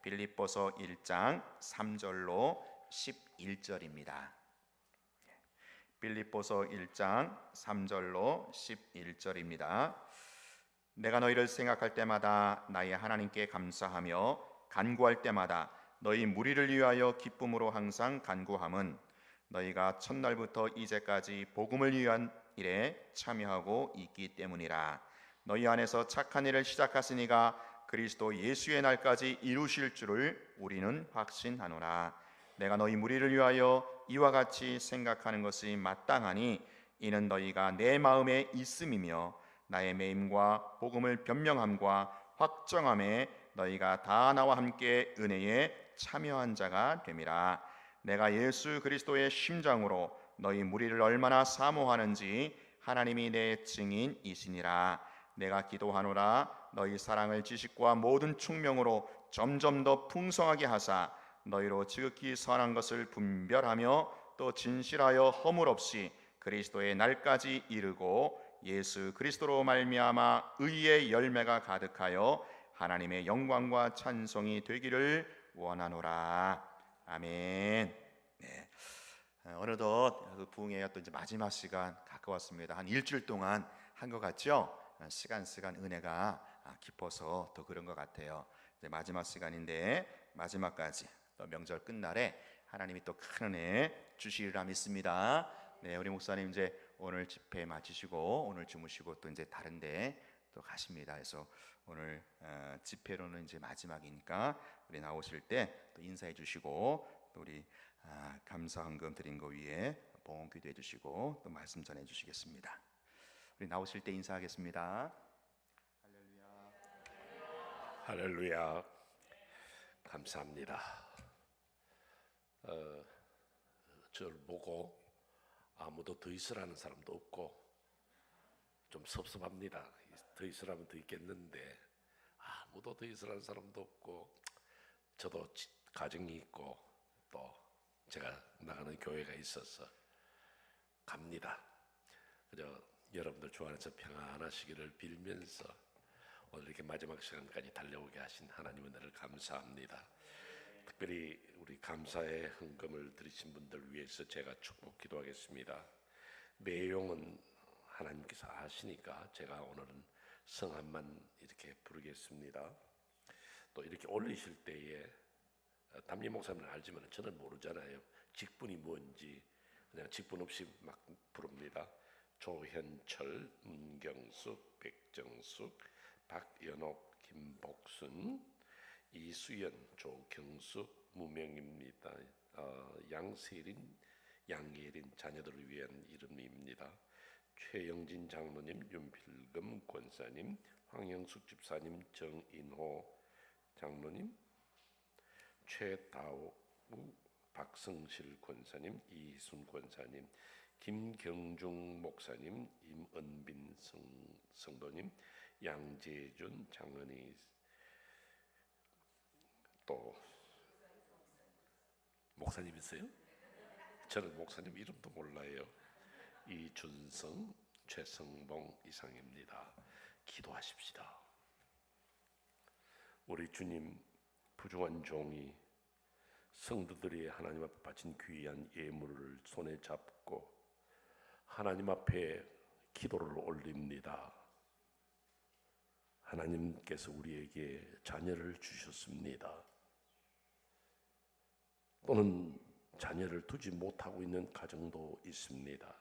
빌립보서 1장 3절로 11절입니다. 빌립보서 1장 3절로 11절입니다. 내가 너희를 생각할 때마다 나의 하나님께 감사하며 간구할 때마다 너희 무리를 위하여 기쁨으로 항상 간구함은 너희가 첫날부터 이제까지 복음을 위한 일에 참여하고 있기 때문이라. 너희 안에서 착한 일을 시작하시니가 그리스도 예수의 날까지 이루실 줄을 우리는 확신하노라. 내가 너희 무리를 위하여 이와 같이 생각하는 것이 마땅하니 이는 너희가 내 마음에 있음이며 나의 매임과 복음을 변명함과 확정함에 너희가 다 나와 함께 은혜에 참여한 자가 됨이라. 내가 예수 그리스도의 심장으로 너희 무리를 얼마나 사모하는지 하나님이 내 증인이시니라. 내가 기도하노라. 너희 사랑을 지식과 모든 충명으로 점점 더 풍성하게 하사 너희로 지극히 선한 것을 분별하며 또 진실하여 허물 없이 그리스도의 날까지 이르고 예수 그리스도로 말미암아 의의 열매가 가득하여 하나님의 영광과 찬송이 되기를 원하노라. 아멘. 네. 어느덧 그 부흥회가 또 이제 마지막 시간 가까웠습니다. 한 일주일 동안 한 것 같죠? 시간 은혜가 깊어서 더 그런 것 같아요. 이제 마지막 시간인데 마지막까지 또 명절 끝날에 하나님이 또 큰 은혜 주시리라 믿습니다. 네, 우리 목사님 이제 오늘 집회 마치시고 오늘 주무시고 또 이제 다른데 또 가십니다. 그래서 오늘 집회로는 이제 마지막이니까 우리 나오실 때 또 인사해 주시고 또 우리 감사 헌금 드린 거 위에 봉헌 기도해 주시고 또 말씀 전해 주시겠습니다. 우리 나오실 때 인사하겠습니다. 할렐루야. 할렐루야. 감사합니다. 저를 보고 아무도 더 있으라는 사람도 없고 좀 섭섭합니다. 더 있으라면 더 있겠는데 아무도 더 있으라는 사람도 없고 저도 가정이 있고 또 제가 나가는 교회가 있어서 갑니다. 그저 여러분들 주 안에서 평안하시기를 빌면서 오늘 이렇게 마지막 시간까지 달려오게 하신 하나님 은혜를 감사합니다. 특별히 우리 감사의 헌금을 드리신 분들 위해서 제가 축복 기도하겠습니다. 내용은 하나님께서 아시니까 제가 오늘은 성함만 이렇게 부르겠습니다. 또 이렇게 올리실 때에 담임 목사님은 알지만 저는 모르잖아요. 직분이 뭔지 그냥 직분 없이 막 부릅니다. 조현철, 문경숙, 백정숙, 박연옥, 김복순, 이수연, 조경숙, 무명입니다. 양세린, 양예린 자녀들을 위한 이름입니다. 최영진 장로님, 윤필금 권사님, 황영숙 집사님, 정인호 장로님, 최다우, 박성실 권사님, 이희순 권사님, 김경중 목사님, 임은빈 성도님, 양재준 장은희, 또 목사님 있어요? 저는 목사님 이름도 몰라요. 이준성, 최성봉 이상입니다. 기도하십시다. 우리 주님 부중한 종이 성도들이 하나님 앞에 바친 귀한 예물을 손에 잡고 하나님 앞에 기도를 올립니다. 하나님께서 우리에게 자녀를 주셨습니다. 또는 자녀를 두지 못하고 있는 가정도 있습니다.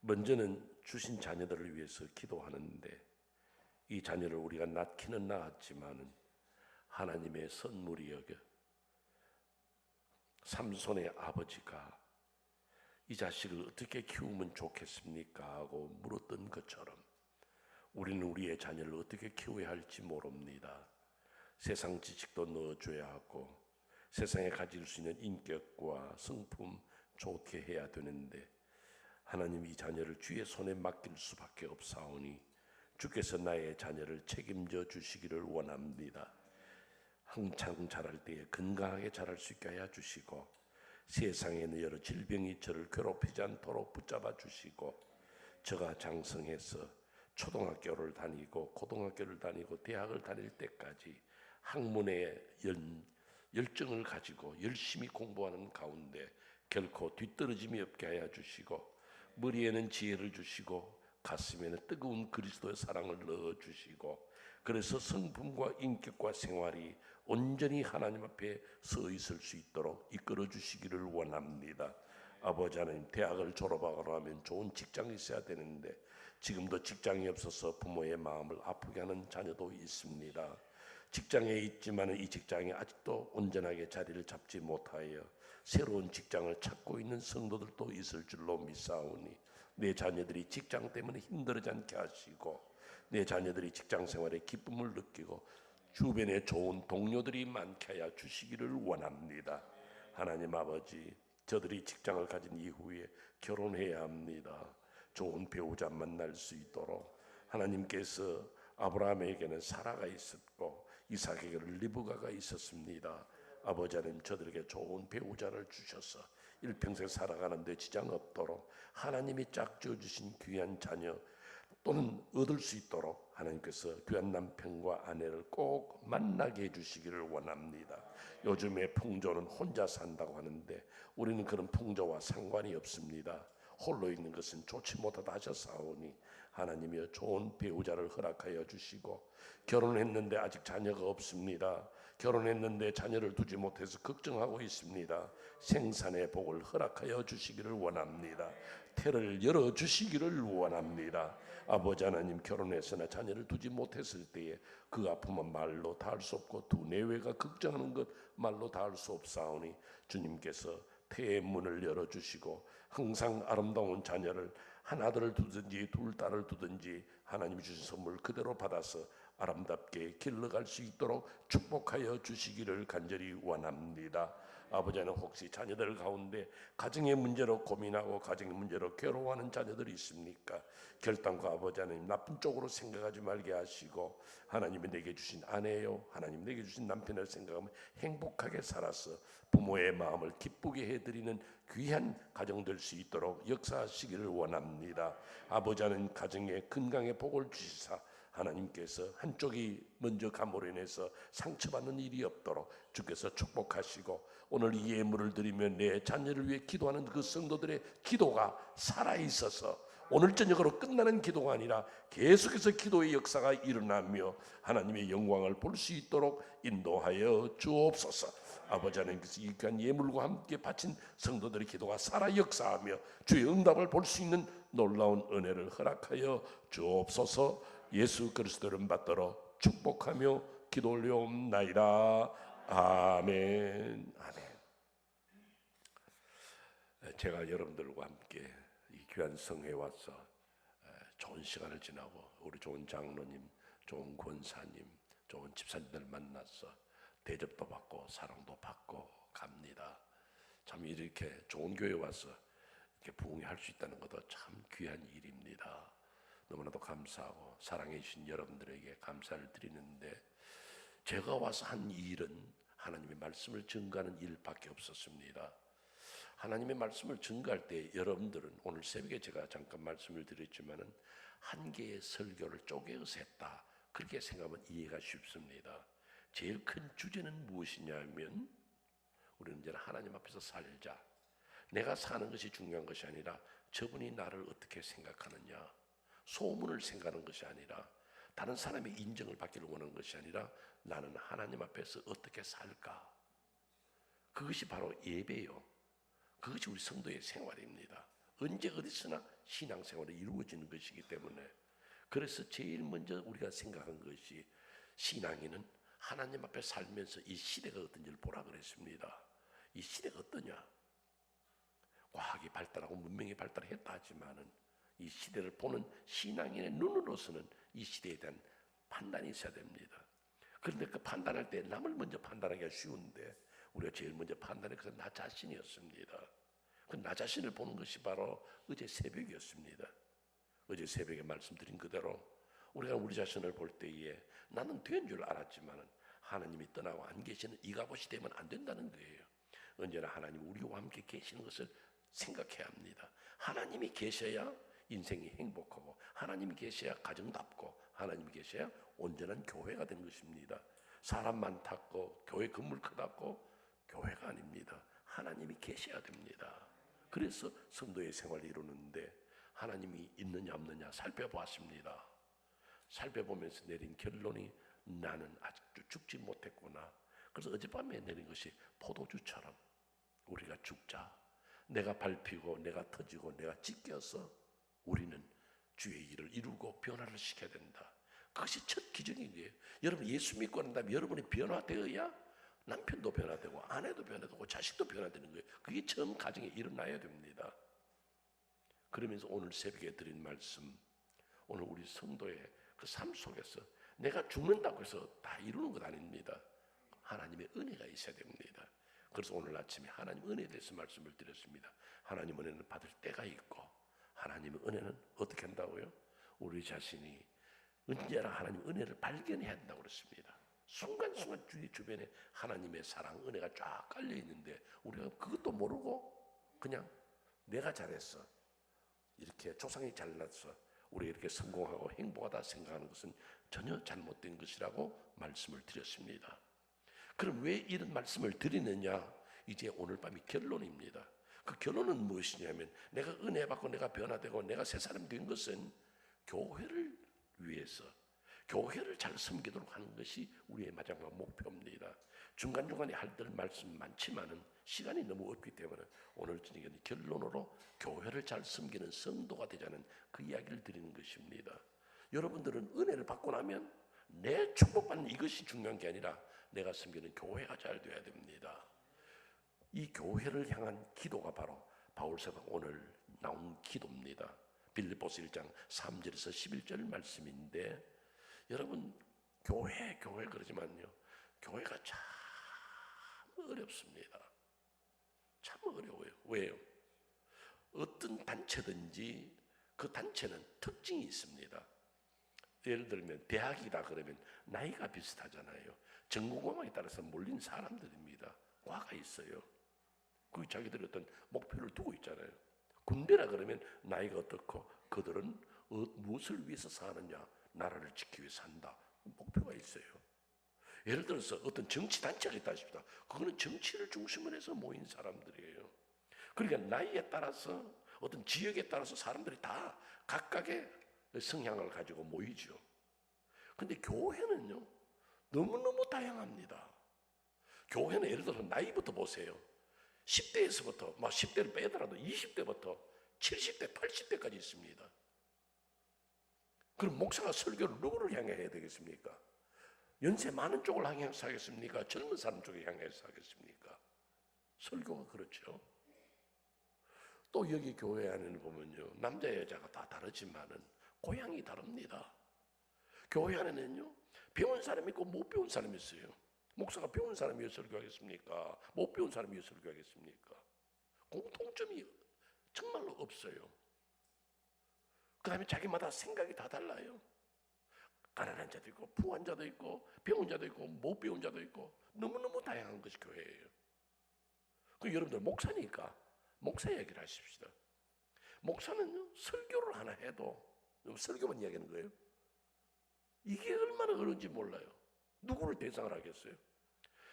먼저는 주신 자녀들을 위해서 기도하는데 이 자녀를 우리가 낳기는 낳았지만은 하나님의 선물이 여겨 삼손의 아버지가 이 자식을 어떻게 키우면 좋겠습니까? 하고 물었던 것처럼 우리는 우리의 자녀를 어떻게 키워야 할지 모릅니다. 세상 지식도 넣어줘야 하고 세상에 가질 수 있는 인격과 성품 좋게 해야 되는데 하나님 이 자녀를 주의 손에 맡길 수밖에 없사오니 주께서 나의 자녀를 책임져 주시기를 원합니다. 한창 자랄 때에 건강하게 자랄 수 있게 하여 주시고 세상에 있는 여러 질병이 저를 괴롭히지 않도록 붙잡아 주시고 저가 장성해서 초등학교를 다니고 고등학교를 다니고 대학을 다닐 때까지 학문의 열정을 가지고 열심히 공부하는 가운데 결코 뒤떨어짐이 없게 하여 주시고, 머리에는 지혜를 주시고 가슴에는 뜨거운 그리스도의 사랑을 넣어 주시고, 그래서 성품과 인격과 생활이 온전히 하나님 앞에 서 있을 수 있도록 이끌어 주시기를 원합니다. 아버지 하나님, 대학을 졸업하고 나면 좋은 직장이 있어야 되는데 지금도 직장이 없어서 부모의 마음을 아프게 하는 자녀도 있습니다. 직장에 있지만 이 직장이 아직도 온전하게 자리를 잡지 못하여 새로운 직장을 찾고 있는 성도들도 있을 줄로 믿사오니, 내 자녀들이 직장 때문에 힘들지 않게 하시고, 내 자녀들이 직장 생활에 기쁨을 느끼고 주변에 좋은 동료들이 많게 하여 주시기를 원합니다. 하나님 아버지, 저들이 직장을 가진 이후에 결혼해야 합니다. 좋은 배우자 만날 수 있도록 하나님께서 아브라함에게는 사라가 있었고 이삭에게는 리브가가 있었습니다. 아버지 하나님, 저들에게 좋은 배우자를 주셔서 일평생 살아가는데 지장 없도록 하나님이 짝지어 주신 귀한 자녀 또는 얻을 수 있도록 하나님께서 귀한 남편과 아내를 꼭 만나게 해주시기를 원합니다. 요즘에 풍조는 혼자 산다고 하는데 우리는 그런 풍조와 상관이 없습니다. 홀로 있는 것은 좋지 못하다 하셨사오니 하나님이여 좋은 배우자를 허락하여 주시고, 결혼했는데 아직 자녀가 없습니다. 결혼했는데 자녀를 두지 못해서 걱정하고 있습니다. 생산의 복을 허락하여 주시기를 원합니다. 태를 열어 주시기를 원합니다. 아버지 하나님, 결혼했으나 자녀를 두지 못했을 때에 그 아픔은 말로 다 할 수 없고 두 내외가 걱정하는 것 말로 다 할 수 없사오니 주님께서 태의 문을 열어주시고 항상 아름다운 자녀를 한 아들을 두든지 둘 딸을 두든지 하나님이 주신 선물 그대로 받아서 아름답게 길러갈 수 있도록 축복하여 주시기를 간절히 원합니다. 아버지 하나님, 혹시 자녀들 가운데 가정의 문제로 고민하고 가정의 문제로 괴로워하는 자녀들이 있습니까? 결단과 아버지 하나님, 나쁜 쪽으로 생각하지 말게 하시고 하나님이 내게 주신 아내요, 하나님 내게 주신 남편을 생각하면 행복하게 살아서 부모의 마음을 기쁘게 해드리는 귀한 가정 될 수 있도록 역사하시기를 원합니다. 아버지 하나님, 가정에 건강의 복을 주시사 하나님께서 한쪽이 먼저 감으로 인해서 상처받는 일이 없도록 주께서 축복하시고, 오늘 이 예물을 드리며 내 자녀를 위해 기도하는 그 성도들의 기도가 살아있어서 오늘 저녁으로 끝나는 기도가 아니라 계속해서 기도의 역사가 일어나며 하나님의 영광을 볼 수 있도록 인도하여 주옵소서. 아버지 하나님께서 이 귀한 예물과 함께 바친 성도들의 기도가 살아 역사하며 주의 응답을 볼 수 있는 놀라운 은혜를 허락하여 주옵소서. 예수 그리스도를 받들어 축복하며 기도 올려옵나이다. 아멘. 아멘. 제가 여러분들과 함께 이 귀한 성회에 와서 좋은 시간을 지나고 우리 좋은 장로님, 좋은 권사님, 좋은 집사님들 만나서 대접도 받고 사랑도 받고 갑니다. 참 이렇게 좋은 교회 와서 이렇게 부흥할 수 있다는 것도 참 귀한 일입니다. 너무나도 감사하고 사랑해 주신 여러분들에게 감사를 드리는데, 제가 와서 한 일은 하나님의 말씀을 증거하는 일밖에 없었습니다. 하나님의 말씀을 증거할 때 여러분들은 오늘 새벽에 제가 잠깐 말씀을 드렸지만은 한 개의 설교를 쪼개서 했다, 그렇게 생각하면 이해가 쉽습니다. 제일 큰 주제는 무엇이냐면 우리는 이제 하나님 앞에서 살자. 내가 사는 것이 중요한 것이 아니라 저분이 나를 어떻게 생각하느냐, 소문을 생각하는 것이 아니라 다른 사람의 인정을 받기를 원하는 것이 아니라 나는 하나님 앞에서 어떻게 살까, 그것이 바로 예배요. 그것이 우리 성도의 생활입니다. 언제 어디서나 신앙생활이 이루어지는 것이기 때문에, 그래서 제일 먼저 우리가 생각한 것이 신앙인은 하나님 앞에 살면서 이 시대가 어떤지를 보라 그랬습니다. 이 시대가 어떠냐, 과학이 발달하고 문명이 발달했다 하지만은 이 시대를 보는 신앙인의 눈으로서는 이 시대에 대한 판단이 있어야 됩니다. 그런데 그 판단할 때 남을 먼저 판단하기가 쉬운데 우리가 제일 먼저 판단한 것은 나 자신이었습니다. 그 나 자신을 보는 것이 바로 어제 새벽이었습니다. 어제 새벽에 말씀드린 그대로 우리가 우리 자신을 볼 때에 나는 된 줄 알았지만 하나님이 떠나고 안 계시는 이 값이 되면 안 된다는 거예요. 언제나 하나님 우리와 함께 계시는 것을 생각해야 합니다. 하나님이 계셔야 인생이 행복하고 하나님이 계셔야 가정답고 하나님이 계셔야 온전한 교회가 되는 것입니다. 사람 많다고 교회 건물 크다고 교회가 아닙니다. 하나님이 계셔야 됩니다. 그래서 성도의 생활을 이루는데 하나님이 있느냐 없느냐 살펴보았습니다. 살펴보면서 내린 결론이 나는 아직도 죽지 못했구나. 그래서 어젯밤에 내린 것이 포도주처럼 우리가 죽자. 내가 밟히고 내가 터지고 내가 찢겨서 우리는 주의 일을 이루고 변화를 시켜야 된다. 그것이 첫 기준인 거예요. 여러분 예수 믿고 난 다음에 여러분이 변화되어야 남편도 변화되고 아내도 변화되고 자식도 변화되는 거예요. 그게 처음 가정에 일어나야 됩니다. 그러면서 오늘 새벽에 드린 말씀, 오늘 우리 성도의 그 삶 속에서 내가 죽는다고 해서 다 이루는 것 아닙니다. 하나님의 은혜가 있어야 됩니다. 그래서 오늘 아침에 하나님 은혜에 대해서 말씀을 드렸습니다. 하나님 은혜는 받을 때가 있고 하나님의 은혜는 어떻게 한다고요? 우리 자신이 언제나 하나님 은혜를 발견해야 한다고 그랬습니다. 순간순간 주변에 하나님의 사랑, 은혜가 쫙 깔려 있는데 우리가 그것도 모르고 그냥 내가 잘했어, 이렇게 조상이 잘났어, 우리가 이렇게 성공하고 행복하다 생각하는 것은 전혀 잘못된 것이라고 말씀을 드렸습니다. 그럼 왜 이런 말씀을 드리느냐? 이제 오늘 밤이 결론입니다. 그 결론은 무엇이냐면 내가 은혜 받고 내가 변화되고 내가 새 사람 된 것은 교회를 위해서 교회를 잘 섬기도록 하는 것이 우리의 마지막 목표입니다. 중간중간에 할 말씀 많지만은 시간이 너무 없기 때문에 오늘 저녁에는 결론으로 교회를 잘 섬기는 성도가 되자는 그 이야기를 드리는 것입니다. 여러분들은 은혜를 받고 나면 내 축복받는 이것이 중요한 게 아니라 내가 섬기는 교회가 잘 돼야 됩니다. 이 교회를 향한 기도가 바로 바울서가 오늘 나온 기도입니다. 빌립보서 1장 3절에서 11절 말씀인데 여러분 교회 그러지만요 교회가 참 어렵습니다. 참 어려워요. 왜요? 어떤 단체든지 그 단체는 특징이 있습니다. 예를 들면 대학이다 그러면 나이가 비슷하잖아요. 전공과에 따라서 몰린 사람들입니다. 과가 있어요. 그 자기들이 어떤 목표를 두고 있잖아요. 군대라 그러면 나이가 어떻고 그들은 무엇을 위해서 사느냐, 나라를 지키기 위해서 산다. 목표가 있어요. 예를 들어서 어떤 정치단체가 있다 싶다. 그거는 정치를 중심으로 해서 모인 사람들이에요. 그러니까 나이에 따라서 어떤 지역에 따라서 사람들이 다 각각의 성향을 가지고 모이죠. 근데 교회는요 너무너무 다양합니다. 교회는 예를 들어서 나이부터 보세요. 10대에서부터 막 10대를 빼더라도 20대부터 70대, 80대까지 있습니다. 그럼 목사가 설교를 누구를 향해 해야 되겠습니까? 연세 많은 쪽을 향해서 하겠습니까? 젊은 사람 쪽에 향해서 하겠습니까? 설교가 그렇죠. 또 여기 교회 안에는 보면요 남자 여자가 다 다르지만은 고향이 다릅니다. 교회 안에는요 배운 사람이 있고 못 배운 사람이 있어요. 목사가 배운 사람이 왜 설교하겠습니까? 못 배운 사람이 왜 설교하겠습니까? 공통점이 정말로 없어요. 그 다음에 자기마다 생각이 다 달라요. 가난한 자도 있고 부한 자도 있고 배운 자도 있고 못 배운 자도 있고 너무너무 다양한 것이 교회예요. 그 여러분들 목사니까 목사 얘기를 하십시다. 목사는 설교를 하나 해도 설교만 이야기하는 거예요. 이게 얼마나 어려운지 몰라요. 누구를 대상을 하겠어요?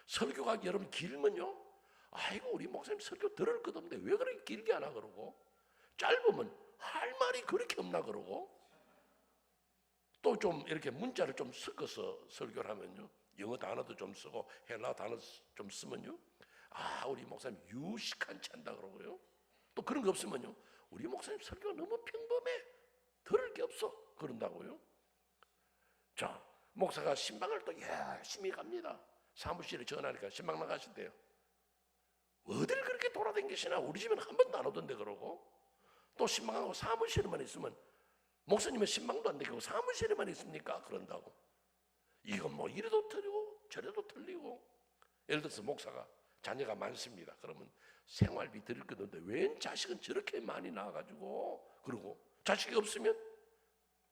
설교가 여러분 길면요 아이고 우리 목사님 설교 들을 것 없는데 왜 그렇게 길게 하나 그러고 짧으면 할 말이 그렇게 없나 그러고 또 좀 이렇게 문자를 좀 섞어서 설교를 하면요 영어 단어도 좀 쓰고 헬라 단어 좀 쓰면요 아 우리 목사님 유식한치 한다 그러고요 또 그런 거 없으면요 우리 목사님 설교가 너무 평범해 들을 게 없어 그런다고요. 자 목사가 신방을 또 열심히 갑니다. 사무실에 전화하니까 신방 나가신대요. 어딜 그렇게 돌아다니시나 우리 집은 한 번도 안 오던데 그러고 또 신방하고 사무실에만 있으면 목사님은 신방도 안 되고 사무실에만 있습니까? 그런다고. 이건 뭐 이래도 틀리고 저래도 틀리고 예를 들어서 목사가 자녀가 많습니다. 그러면 생활비 드릴 것 없는데 웬 자식은 저렇게 많이 낳아가지고 그러고 자식이 없으면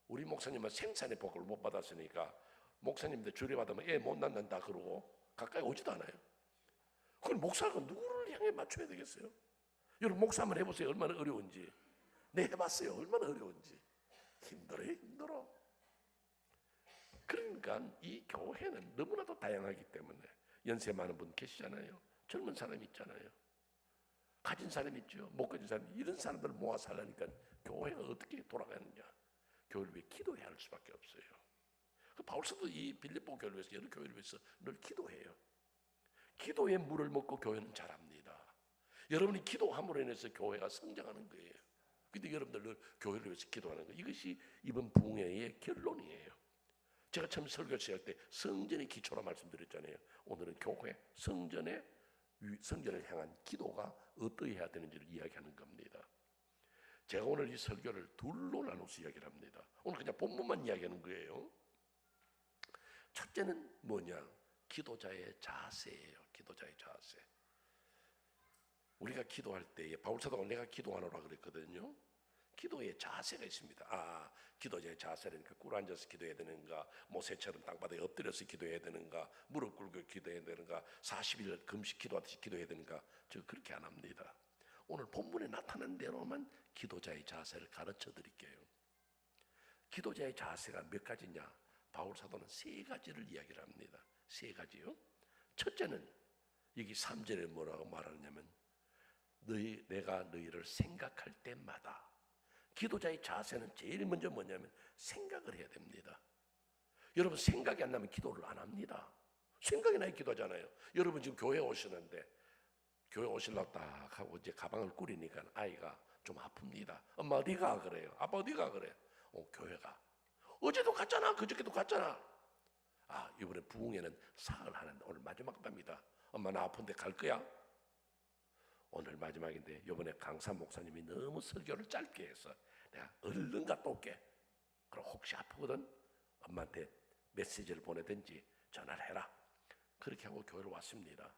우리 목사님은 생산의 복을 못 받았으니까 목사님들 주례받으면 애 못 낳는다 그러고 가까이 오지도 않아요. 그럼 목사가 누구를 향해 맞춰야 되겠어요? 여러분 목사 한번 해보세요. 얼마나 어려운지. 네 해봤어요. 얼마나 어려운지. 힘들어요. 힘들어. 그러니까 이 교회는 너무나도 다양하기 때문에 연세 많은 분 계시잖아요. 젊은 사람 있잖아요. 가진 사람 있죠. 못 가진 사람, 이런 사람들을 모아 살라니까 교회가 어떻게 돌아가느냐. 교회를 위해 기도해야 할 수밖에 없어요. 그 바울서도 이 빌립보 교회를 위해서, 여러 교회를 위해서 늘 기도해요. 기도의 물을 먹고 교회는 자랍니다. 여러분이 기도함으로 인해서 교회가 성장하는 거예요. 근데 여러분들 늘 교회를 위해서 기도하는 거예요. 이것이 이번 부흥회의 결론이에요. 제가 처음 설교 시작할 때 성전의 기초라 말씀드렸잖아요. 오늘은 교회, 성전을 향한 기도가 어떠해야 되는지를 이야기하는 겁니다. 제가 오늘 이 설교를 둘로 나눠서 이야기를 합니다. 오늘 그냥 본문만 이야기하는 거예요. 첫째는 뭐냐? 기도자의 자세예요. 기도자의 자세. 우리가 기도할 때에 바울사도가 내가 기도하노라 그랬거든요. 기도의 자세가 있습니다. 기도자의 자세라니까 꿇 앉아서 기도해야 되는가, 모세처럼 땅바닥에 엎드려서 기도해야 되는가, 무릎 꿇고 기도해야 되는가, 40일 금식 기도하듯이 기도해야 되는가. 저 그렇게 안 합니다. 오늘 본문에 나타난 대로만 기도자의 자세를 가르쳐 드릴게요. 기도자의 자세가 몇 가지냐? 바울사도는 세 가지를 이야기를 합니다. 세 가지요. 첫째는 여기 3절에 뭐라고 말하냐면 내가 너희를 생각할 때마다. 기도자의 자세는 제일 먼저 뭐냐면 생각을 해야 됩니다. 여러분 생각이 안 나면 기도를 안 합니다. 생각이 나야 기도하잖아요. 여러분 지금 교회 오시는데 교회 오시려고 딱 하고 이제 가방을 꾸리니까 아이가 좀 아픕니다. 엄마 어디 가? 그래요. 아빠 어디 가? 그래. 교회 가. 어제도 갔잖아. 그저께도 갔잖아. 이번에 부흥회는 사흘 하는데 오늘 마지막 밤이다. 엄마 나 아픈데 갈 거야? 오늘 마지막인데 이번에 강사 목사님이 너무 설교를 짧게 해서 내가 얼른 갔다 올게. 그럼 혹시 아프거든 엄마한테 메시지를 보내든지 전화를 해라. 그렇게 하고 교회를 왔습니다.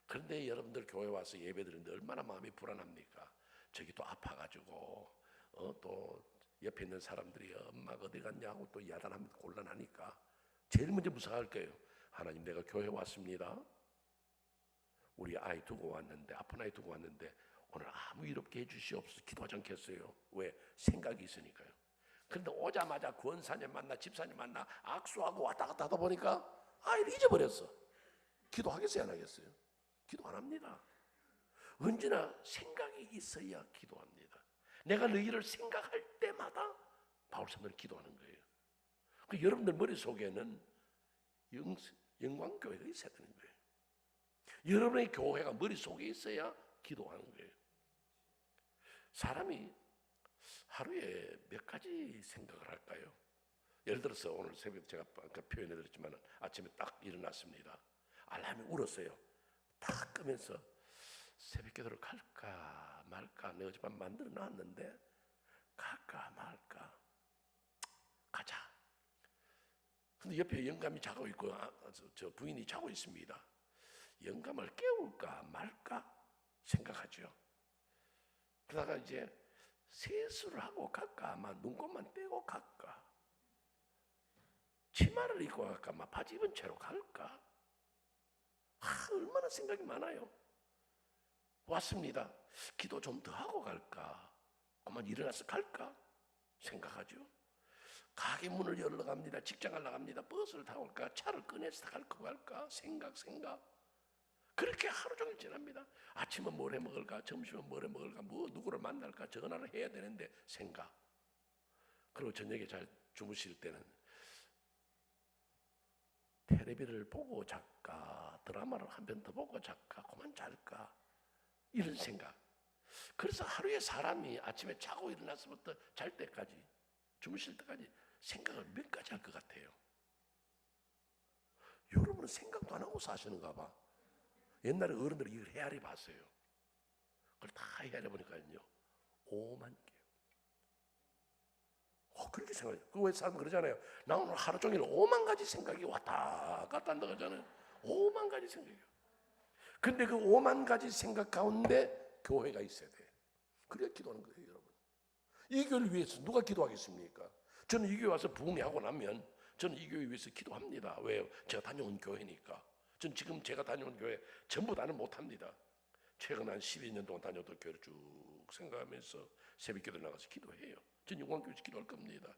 그런데 여러분들 교회 와서 예배 드리는데 얼마나 마음이 불안합니까? 저기 또 아파가지고 또 옆에 있는 사람들이 엄마가 어디 갔냐고 또 야단하면 곤란하니까 제일 먼저 무서워할 거예요. 하나님 내가 교회 왔습니다. 우리 아이 두고 왔는데 아픈 아이 두고 왔는데 오늘 아무 일 없게 해주시옵소서. 기도하지 않겠어요? 왜? 생각이 있으니까요. 그런데 오자마자 권사님 만나 집사님 만나 악수하고 왔다 갔다 하다 보니까 아이를 잊어버렸어. 기도하겠어요? 안 하겠어요? 기도 안 합니다. 언제나 생각이 있어야 기도합니다. 내가 너희를 생각할 때마다 바울사도는 기도하는 거예요. 그 여러분들 머릿속에는 영광교회가 있어야 되는 거예요. 여러분의 교회가 머릿속에 있어야 기도하는 거예요. 사람이 하루에 몇 가지 생각을 할까요? 예를 들어서 오늘 새벽에 제가 아까 표현해 드렸지만 아침에 딱 일어났습니다. 알람이 울었어요. 딱 끄면서 새벽 기도를 갈까 말까. 내가 어젯밤 만들어 놨는데 갈까 말까. 가자. 근데 옆에 영감이 자고 있고 저 부인이 자고 있습니다. 영감을 깨울까 말까 생각하죠. 그러다가 이제 세수를 하고 갈까 아마 눈곱만 떼고 갈까 치마를 입고 갈까 아마 바지 입은 채로 갈까. 얼마나 생각이 많아요. 왔습니다. 기도 좀 더 하고 갈까 그만 일어나서 갈까 생각하죠. 가게 문을 열러 갑니다. 직장 가러 갑니다. 버스를 타고 갈까 차를 꺼내서 갈까 갈까 생각 그렇게 하루 종일 지납니다. 아침은 뭘 해 먹을까? 점심은 뭘 해 먹을까? 누구를 만날까? 전화를 해야 되는데 생각. 그리고 저녁에 잘 주무실 때는 텔레비를 보고 잘까? 드라마를 한 편 더 보고 잘까? 그만 잘까? 이런 생각. 그래서 하루에 사람이 아침에 자고 일어나서부터 잘 때까지 주무실 때까지 생각을 몇 가지 할 것 같아요. 여러분은 생각도 안 하고 사시는가 봐. 옛날에 어른들이 이걸 헤아려 봤어요. 그걸 다 헤아려 보니까요 5만 개요. 그렇게 생각해요. 왜 사람 그러잖아요. 나 오늘 하루 종일 5만 가지 생각이 왔다 갔다 한다 그러잖아요. 5만 가지 생각이요. 근데 그 5만 가지 생각 가운데 교회가 있어야 돼. 그래야 기도하는 거예요, 여러분. 이 교회를 위해서 누가 기도하겠습니까? 저는 이 교회 와서 부흥하고 나면 저는 이 교회 위해서 기도합니다. 왜요? 제가 다녀온 교회니까. 전 지금 제가 다녀온 교회 전부 다는 못합니다. 최근 한 12년 동안 다녀왔던 교회를 쭉 생각하면서 새벽 기도 나가서 기도해요. 전 영광교회에서 기도할 겁니다.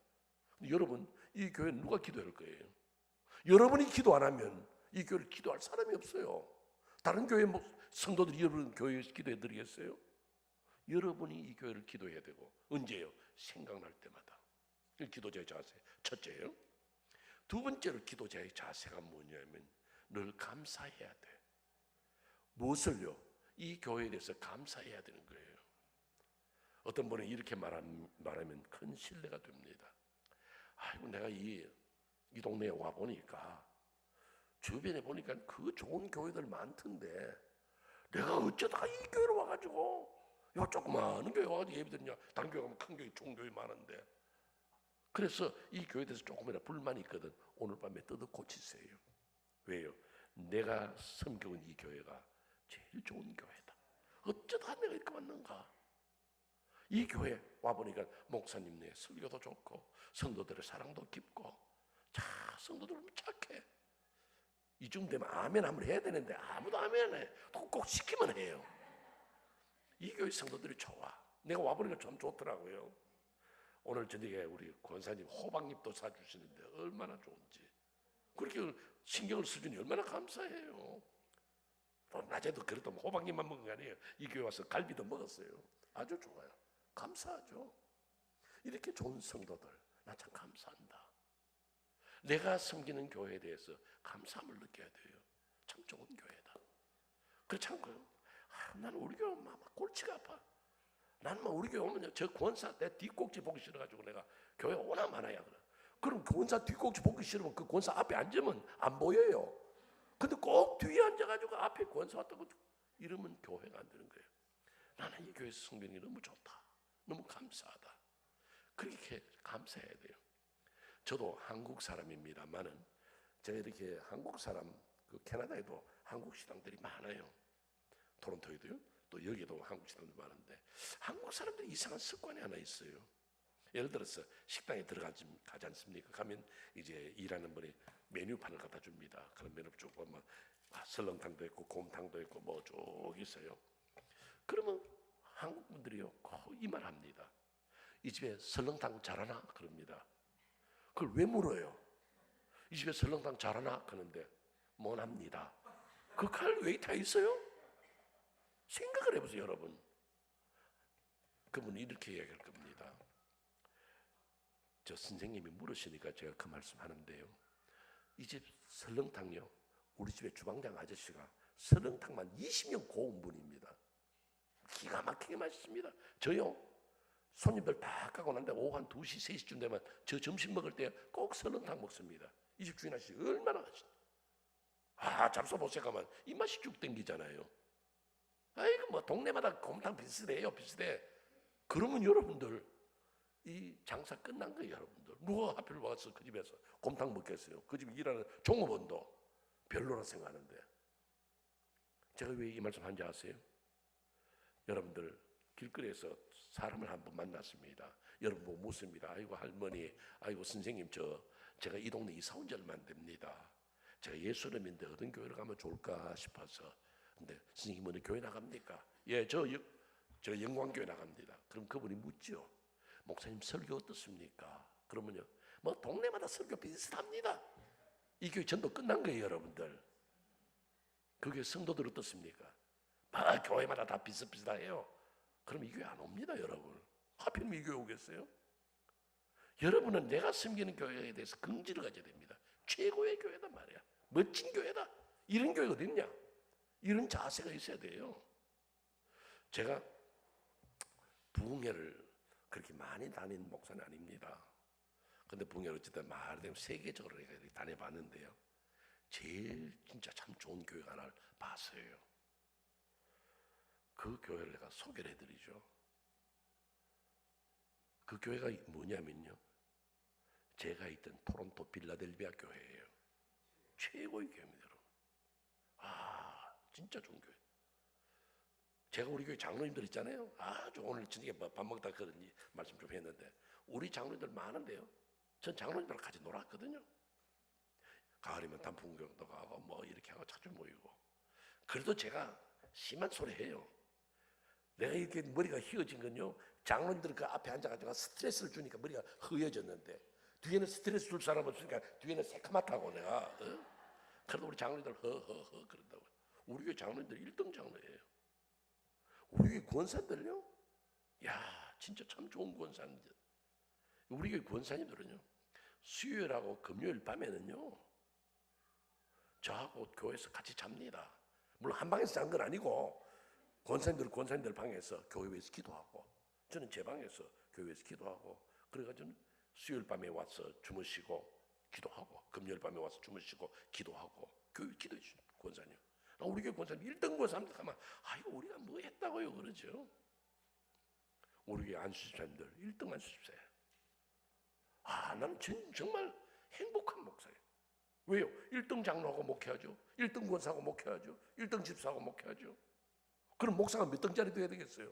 여러분, 이 교회 누가 기도할 거예요? 여러분이 기도 안 하면 이 교회를 기도할 사람이 없어요. 다른 교회 성도들이 여러분 교회에 기도해 드리겠어요? 여러분이 이 교회를 기도해야 되고, 언제요? 생각날 때마다. 기도자의 자세 첫째예요. 두 번째로 기도자의 자세가 뭐냐면 늘 감사해야 돼. 무엇을요? 이 교회에 대해서 감사해야 되는 거예요. 어떤 분은 이렇게 말하면 큰 신뢰가 됩니다. 아이고, 내가 이 동네에 와 보니까 주변에 보니까 그 좋은 교회들 많던데 내가 어쩌다가 이 교회로 와가지고 요 조그마한 교회 와가지고 예배 드리냐. 다른 교회 가면 큰 교회, 좋은 교회 많은데. 그래서 이 교회에 대해서 조금이라도 불만이 있거든. 오늘 밤에 뜯어 고치세요. 왜요? 내가 섬겨온 이 교회가 제일 좋은 교회다. 어쩌다 내가 이렇게 왔는가? 이 교회 와보니까 목사님네 설교도 좋고 성도들의 사랑도 깊고, 자, 성도들 착해. 이쯤 되면 아멘 한번 해야 되는데 아무도 아멘 안 해. 꼭 시키면 해요. 이 교회 성도들이 좋아. 내가 와보니까 참 좋더라고요. 오늘 저녁에 우리 권사님 호박잎도 사주시는데 얼마나 좋은지. 그렇게 신경을 써주니 얼마나 감사해요. 또 낮에도 그래도 호박잎만 먹은 게 아니에요. 이 교회 와서 갈비도 먹었어요. 아주 좋아요. 감사하죠. 이렇게 좋은 성도들, 나 참 감사한다. 내가 섬기는 교회에 대해서 감사함을 느껴야 돼요. 참 좋은 교회다. 그렇지 않고요? 나는 우리 교회 오면 막 골치가 아파. 나는 막 우리 교회 오면 저 권사 내 뒷꼭지 보기 싫어가지고 내가 교회 오나 마나야. 그럼 권사 뒷꼭지 보기 싫으면 그 권사 앞에 앉으면 안 보여요. 근데 꼭 뒤에 앉아가지고 앞에 권사 왔다고 이러면 교회가 안 되는 거예요. 나는 이 교회 성경이 너무 좋다. 너무 감사하다. 그렇게 감사해야 돼요. 저도 한국 사람입니다만은 제가 이렇게 한국 사람, 그 캐나다에도 한국 식당들이 많아요. 토론토에도요. 또 여기도 한국 식당들이 많은데 한국 사람들이 이상한 습관이 하나 있어요. 예를 들어서 식당에 가지 않습니까? 가면 이제 일하는 분이 메뉴판을 갖다 줍니다. 그런 메뉴 쭉 보면 설렁탕도 있고 곰탕도 있고 뭐 쭉 있어요. 그러면 한국 분들이요, 이 말 합니다. 이 집에 설렁탕 잘하나? 그럽니다. 그걸 왜 물어요? 이 집에 설렁탕 잘하나? 그러는데 못합니다. 그 칼 웨이터 있어요? 생각을 해보세요, 여러분. 그분이 이렇게 얘기할 겁니다. 저 선생님이 물으시니까 제가 그 말씀 하는데요. 이 집 설렁탕요, 우리 집에 주방장 아저씨가 설렁탕만 20년 고운 분입니다. 기가 막히게 맛있습니다. 저요, 손님들 다 가고 난데 오후 한 2시, 3시쯤 되면 저 점심 먹을 때 꼭 설렁탕 먹습니다. 이 집 주인 아저씨 얼마나 맛있. 잡숴보세요 가면 입맛이 쭉 땡기잖아요. 아이고, 뭐 동네마다 곰탕 비슷해요, 비슷해. 그러면 여러분들 이 장사 끝난 거예요, 여러분들. 누가 하필 와서 그 집에서 곰탕 먹겠어요? 그 집에 일하는 종업원도 별로라 생각하는데. 제가 왜 이 말씀 한지 아세요? 여러분들 길거리에서 사람을 한 번 만났습니다. 여러분 뭐 묻습니다. 아이고 할머니, 아이고 선생님, 제가 이 동네 이사 온 지 얼마 안 됩니다. 제가 예수님인데 어떤 교회를 가면 좋을까 싶어서. 근데 선생님 어느 교회 나갑니까? 예, 저 영광교회 나갑니다. 그럼 그분이 묻죠. 목사님 설교 어떻습니까? 그러면요, 뭐 동네마다 설교 비슷합니다. 이 교회 전도 끝난 거예요, 여러분들. 그게 성도들 어떻습니까? 교회마다 다 비슷비슷해요. 그럼 이 교회 안 옵니다, 여러분. 하필이면 이 교회 오겠어요? 여러분은 내가 섬기는 교회에 대해서 긍지를 가져야 됩니다. 최고의 교회다 말이야. 멋진 교회다. 이런 교회가 어디 있냐? 이런 자세가 있어야 돼요. 제가 부흥회를 그렇게 많이 다닌 목사는 아닙니다. 근데 부흥회를 어쨌든 말하자면 세계적으로 내가 이렇게 다녀봤는데요. 제일 진짜 참 좋은 교회가 하나를 봤어요. 그 교회를 내가 소개를 해드리죠. 그 교회가 뭐냐면요, 제가 있던 토론토 빌라델비아 교회예요. 최고의 교회입니다, 여러분. 진짜 좋은 교회. 제가 우리 교회 장로님들 있잖아요. 아주 오늘 저녁에 밥 먹다 그런 말씀 좀 했는데, 우리 장로님들 많은데요, 전 장로님들과 같이 놀았거든요. 가을이면 단풍경도 가고 뭐 이렇게 하고 자주 모이고. 그래도 제가 심한 소리 해요. 내가 이렇게 머리가 휘어진 건요, 장로님들 그 앞에 앉아가지고 스트레스를 주니까 머리가 흐여졌는데, 뒤에는 스트레스 줄 사람 없으니까 뒤에는 새카맣다고 내가. 그래도 우리 장로님들 허허허 그런다고. 우리 교회 장로님들 1등 장로예요. 우리 교회 권사들요. 야 진짜 참 좋은 권사님들. 우리 교회 권사님들은요. 수요일하고 금요일 밤에는요. 저하고 교회에서 같이 잡니다. 물론 한 방에서 잔 건 아니고 권사님들 방에서 교회에서 기도하고 저는 제 방에서 교회에서 기도하고 그래가지고 수요일 밤에 와서 주무시고 기도하고 금요일 밤에 와서 주무시고 기도하고 교회 기도해 주신 권사님. 우리 교회 권사님 1등 권사님들 가면 아이고 우리가 뭐 했다고요 그러죠. 우리 교회 안수집사님들 1등 안수집사예요. 나는 정말 행복한 목사예요. 왜요? 1등 장로하고 목회하죠. 1등 권사하고 목회하죠. 1등 집사하고 목회하죠. 그럼 목사가 몇 등짜리 돼야 되겠어요?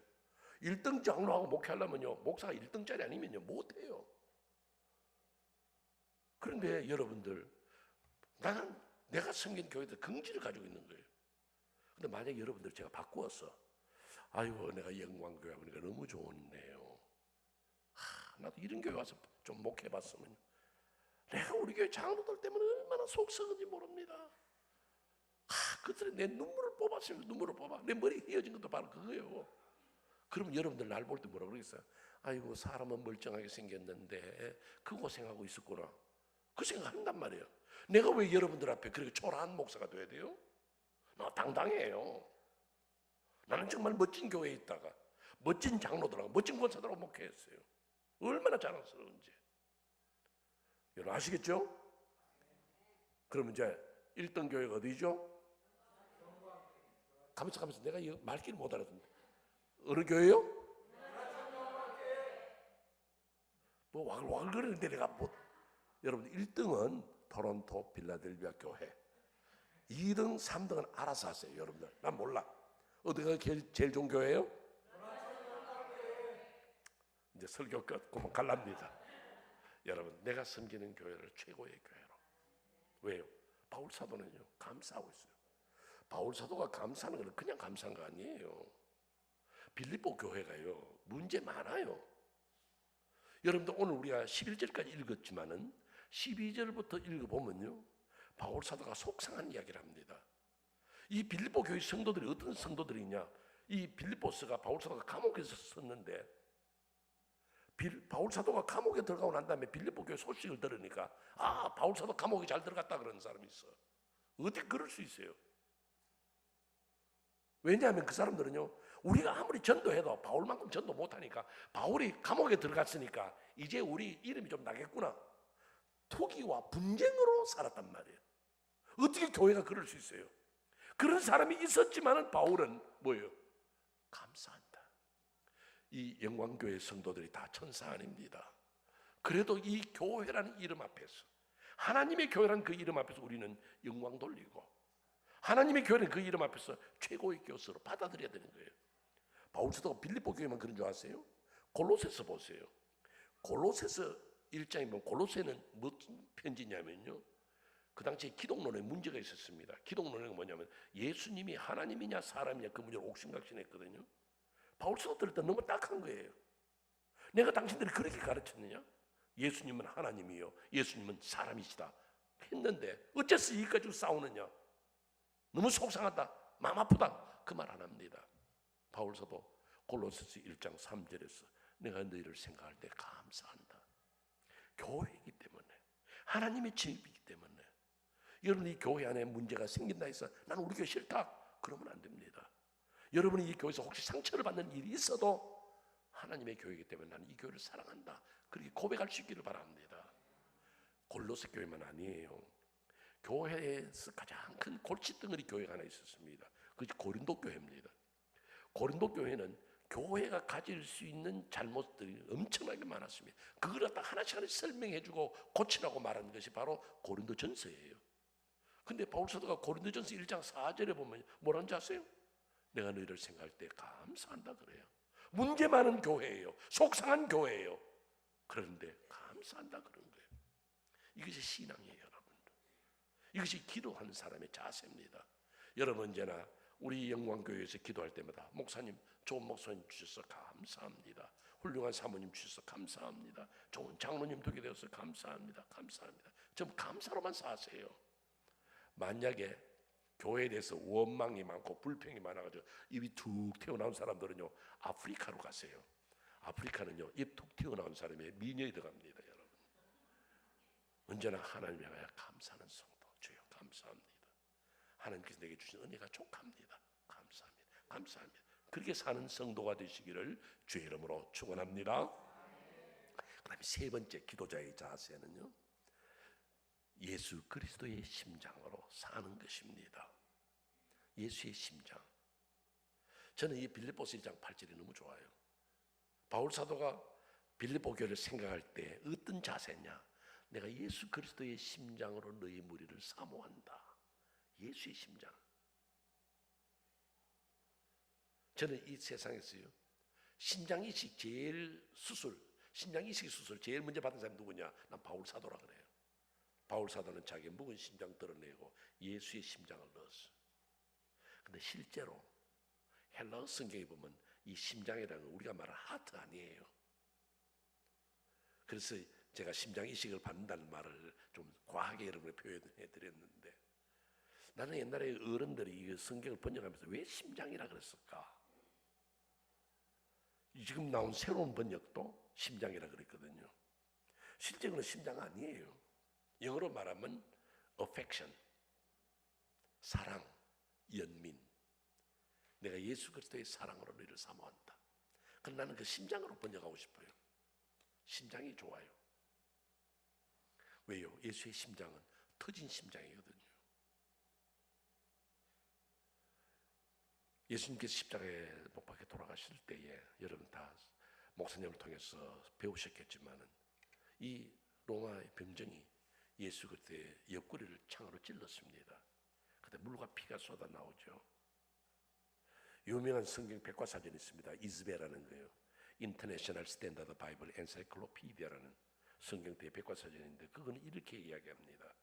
1등 장로하고 목회하려면요. 목사가 1등짜리 아니면요. 못해요. 그런데 여러분들 나는 내가 섬긴 교회들 긍지를 가지고 있는 거예요. 근데 만약에 여러분들 제가 바꾸어서 아이고 내가 영광교회 보니까 너무 좋네요. 나도 이런 교회 와서 좀 목회해봤으면 내가 우리 교회 장로들 때문에 얼마나 속 썩은지 모릅니다. 그들이 내 눈물을 뽑았으면 눈물을 뽑아. 내 머리 휘어진 것도 바로 그거예요. 그럼 여러분들 날 볼 때 뭐라 그러겠어요? 아이고 사람은 멀쩡하게 생겼는데 그 고생하고 있었구나. 그 생각한단 말이에요. 내가 왜 여러분들 앞에 그렇게 초라한 목사가 돼야 돼요? 나 당당해요. 나는 정말 멋진 교회에 있다가 멋진 장로들하고 멋진 권사들하고 목회했어요. 얼마나 자랑스러운지. 여러분 아시겠죠? 그럼 이제 1등 교회가 어디죠? 가면서 내가 이 말귀를 못 알아듣는데 어느 교회요? 뭐 와글와글 거리는데 내가 뭐 여러분 1등은 토론토 빌라델비아 교회 2등 3등은 알아서 하세요. 여러분들 난 몰라. 어디가 제일 좋은 교회예요? 이제 설교 끝 그만 갈랍니다. 여러분 내가 섬기는 교회를 최고의 교회로. 왜요? 바울 사도는요 감사하고 있어요. 바울 사도가 감사하는 건 그냥 감사한 거 아니에요. 빌립보 교회가요 문제 많아요. 여러분들 오늘 우리가 11절까지 읽었지만은 12절부터 읽어보면요 바울 사도가 속상한 이야기를 합니다. 이 빌립보 교회 성도들이 어떤 성도들이냐, 이 빌립보스가 바울 사도가 감옥에서 썼는데 바울 사도가 감옥에 들어가고 난 다음에 빌립보 교회 소식을 들으니까 바울 사도 감옥에 잘 들어갔다 그러는 사람이 있어. 어떻게 그럴 수 있어요? 왜냐하면 그 사람들은요 우리가 아무리 전도해도 바울만큼 전도 못하니까 바울이 감옥에 들어갔으니까 이제 우리 이름이 좀 나겠구나. 투기와 분쟁으로 살았단 말이에요. 어떻게 교회가 그럴 수 있어요? 그런 사람이 있었지만은 바울은 뭐예요? 감사한다. 이 영광교회 성도들이 다 천사 아닙니다. 그래도 이 교회라는 이름 앞에서 하나님의 교회라는 그 이름 앞에서 우리는 영광 돌리고 하나님의 교회는 그 이름 앞에서 최고의 교수로 받아들여야 되는 거예요. 바울 사도가 빌립보 교회만 그런 줄 아세요? 골로새서 보세요. 골로새서 1장이면 골로새는 무슨 편지냐면요 그 당시에 기독론에 문제가 있었습니다. 기독론은 뭐냐면 예수님이 하나님이냐 사람이냐 그 문제를 옥신각신했거든요. 바울 사도 들을 때 너무 딱한 거예요. 내가 당신들이 그렇게 가르쳤느냐? 예수님은 하나님이요 예수님은 사람이시다 했는데 어째서 이까지 싸우느냐? 너무 속상하다 마음 아프다 그 말 안 합니다. 바울 사도 골로새서 1장 3절에서 내가 너희를 생각할 때 감사한다. 교회이기 때문에 하나님의 집이기 때문에 여러분 이 교회 안에 문제가 생긴다 해서 나는 우리 교회 싫다 그러면 안 됩니다. 여러분이 이 교회에서 혹시 상처를 받는 일이 있어도 하나님의 교회이기 때문에 나는 이 교회를 사랑한다 그렇게 고백할 수 있기를 바랍니다. 골로새 교회만 아니에요. 교회에서 가장 큰 골칫덩어리 교회가 하나 있었습니다. 그것이 고린도 교회입니다. 고린도 교회는 교회가 가질 수 있는 잘못들이 엄청나게 많았습니다. 그걸 갖다 하나씩 설명해주고 고치라고 말하는 것이 바로 고린도전서예요. 근데 바울 사도가 고린도전서 1장 4절에 보면 뭐라는지 아세요? 내가 너희를 생각할 때 감사한다 그래요. 문제 많은 교회예요. 속상한 교회예요. 그런데 감사한다 그런 거예요. 이것이 신앙이에요, 여러분들. 이것이 기도하는 사람의 자세입니다. 여러분 언제나 우리 영광교회에서 기도할 때마다 목사님, 좋은 목사님 주셔서 감사합니다. 훌륭한 사모님 주셔서 감사합니다. 좋은 장로님 두게 되어서 감사합니다. 감사합니다. 좀 감사로만 사세요. 만약에 교회에 대해서 원망이 많고 불평이 많아가지고 입이 툭 튀어나온 사람들은요, 아프리카로 가세요. 아프리카는요, 입 툭 튀어나온 사람이 미녀에 들어갑니다. 여러분, 언제나 하나님에 대하여 감사하는 성도. 주여 감사합니다. 하나님께서 내게 주신 은혜가 족합니다. 감사합니다. 감사합니다. 그렇게 사는 성도가 되시기를 주의 이름으로 축원합니다. 그다음에 세 번째 기도자의 자세는요, 예수 그리스도의 심장으로 사는 것입니다. 예수의 심장. 저는 이 빌립보서 1장 8절이 너무 좋아요. 바울 사도가 빌립보 교회를 생각할 때 어떤 자세냐? 내가 예수 그리스도의 심장으로 너희 무리를 사모한다. 예수의 심장. 저는 이 세상에서요, 신장 이식 수술 제일 먼저 받은 사람이 누구냐? 난 바울 사도라 그래요. 바울 사도는 자기 묵은 심장 드러내고 예수의 심장을 넣었어. 근데 실제로 헬라어 성경에 보면 이 심장이라는 건 우리가 말하는 하트 아니에요. 그래서 제가 심장 이식을 받는다는 말을 좀 과하게 여러분에 표현해 드렸는데, 나는 옛날에 어른들이 이 성경을 번역하면서 왜 심장이라 그랬을까? 지금 나온 새로운 번역도 심장이라 그랬거든요. 실제로는 심장 아니에요. 영어로 말하면 affection, 사랑, 연민. 내가 예수 그리스도의 사랑으로 너희를 사모한다. 그럼 나는 그 심장으로 번역하고 싶어요. 심장이 좋아요. 왜요? 예수의 심장은 터진 심장이거든요. 예수님께서 십자가에 못 박혀 돌아가실 때에 여러분 다 목사님을 통해서 배우셨겠지만은 이 로마의 병정이 예수 그리스도의 옆구리를 창으로 찔렀습니다. 그때 물과 피가 쏟아 나오죠. 유명한 성경 백과사전이 있습니다. 이즈베라는 거예요. 인터내셔널 스탠다드 바이블 엔사이클로피디아라는 성경대 백과사전인데, 그거는 이렇게 이야기합니다.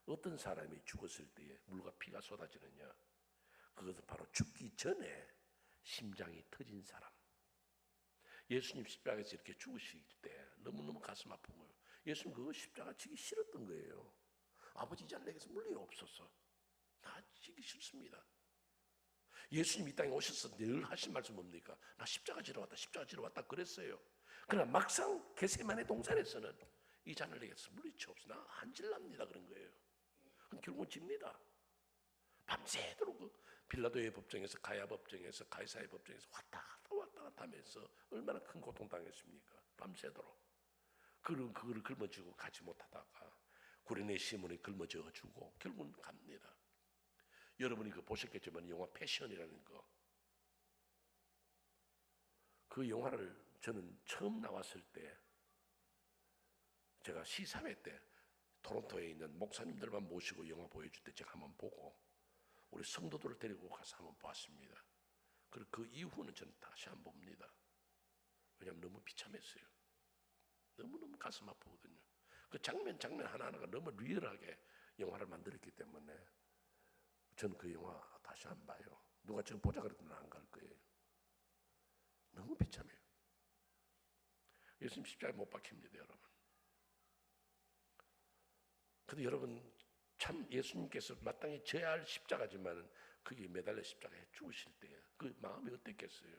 어떤 사람이 죽었을 때에 물과 피가 쏟아지느냐? 그것은 바로 죽기 전에 심장이 터진 사람. 예수님 십자가에서 이렇게 죽으실 때 너무너무 가슴 아픈 거예요. 예수님 그거 십자가 지기 싫었던 거예요. 아버지 이제 내게서 물리 없어서 나 지기 싫습니다. 예수님 이 땅에 오셔서 늘 하신 말씀 뭡니까? 나 십자가 지러 왔다, 십자가 지러 왔다 그랬어요. 그러나 막상 겟세마네 동산에서는 이 잔을 내게서 물리치옵소서, 나 안 질랍니다 그런 거예요. 결국은 집니다. 밤새도록 그 빌라도의 법정에서, 가야 법정에서, 가이사의 법정에서 왔다 갔다 하면서 얼마나 큰 고통당했습니까? 밤새도록. 그거를 짊어지고 가지 못하다가 구레네 시몬이 짊어져 주고 결국은 갑니다. 여러분이 그 보셨겠지만 영화 패션이라는 거, 그 영화를 저는 처음 나왔을 때 제가 시사회 때 토론토에 있는 목사님들만 모시고 영화 보여줄 때 제가 한번 보고 우리 성도들을 데리고 가서 한번 봤습니다. 그리고 그 이후는 저는 다시 한번 봅니다. 왜냐하면 너무 비참했어요. 너무너무 가슴 아프거든요. 그 장면 하나하나가 너무 리얼하게 영화를 만들었기 때문에 저는 그 영화 다시 안 봐요. 누가 지금 보자 그랬더니 안 갈 거예요. 너무 비참해요. 예수님 십자가에 못 박힙니다, 여러분. 근데 여러분, 참 예수님께서 마땅히 져야 할 십자가지만 그게 매달려 십자가에 죽으실 때 그 마음이 어땠겠어요?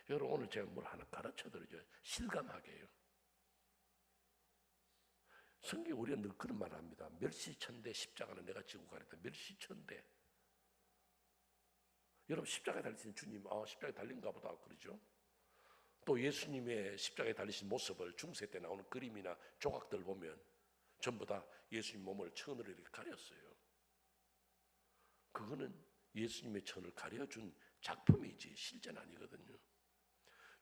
여러분, 오늘 제가 뭘 하나 가르쳐드리죠. 실감하게요. 성경 우리가 늘 그런 말을 합니다. 멸시천대 십자가는 내가 지고 가랬다. 멸시천대. 여러분, 십자가에 달리신 주님, 십자가에 달린가 보다 그러죠. 또 예수님의 십자가에 달리신 모습을 중세 때 나오는 그림이나 조각들 보면 전부 다 예수님 몸을 천으로 이렇게 가렸어요. 그거는 예수님의 천을 가려준 작품이지 실제는 아니거든요.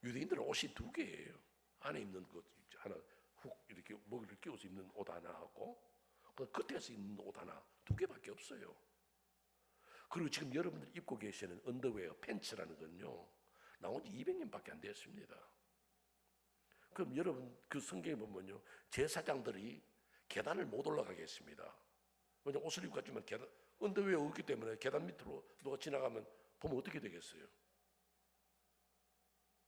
유대인들은 옷이 두 개예요. 안에 입는 것 하나, 훅 이렇게 목을 끼워서 입는 옷 하나 하고 그 겉에서 입는 옷 하나, 두 개밖에 없어요. 그리고 지금 여러분들 입고 계시는 언더웨어, 팬츠라는 건요, 나온 지 200년밖에 안 됐습니다. 그럼 여러분 그 성경에 보면요, 제사장들이 계단을 못 올라가게 했습니다. 왜냐하면 옷을 입고 갔지만 언더웨어 없기 때문에 계단 밑으로 누가 지나가면 보면 어떻게 되겠어요?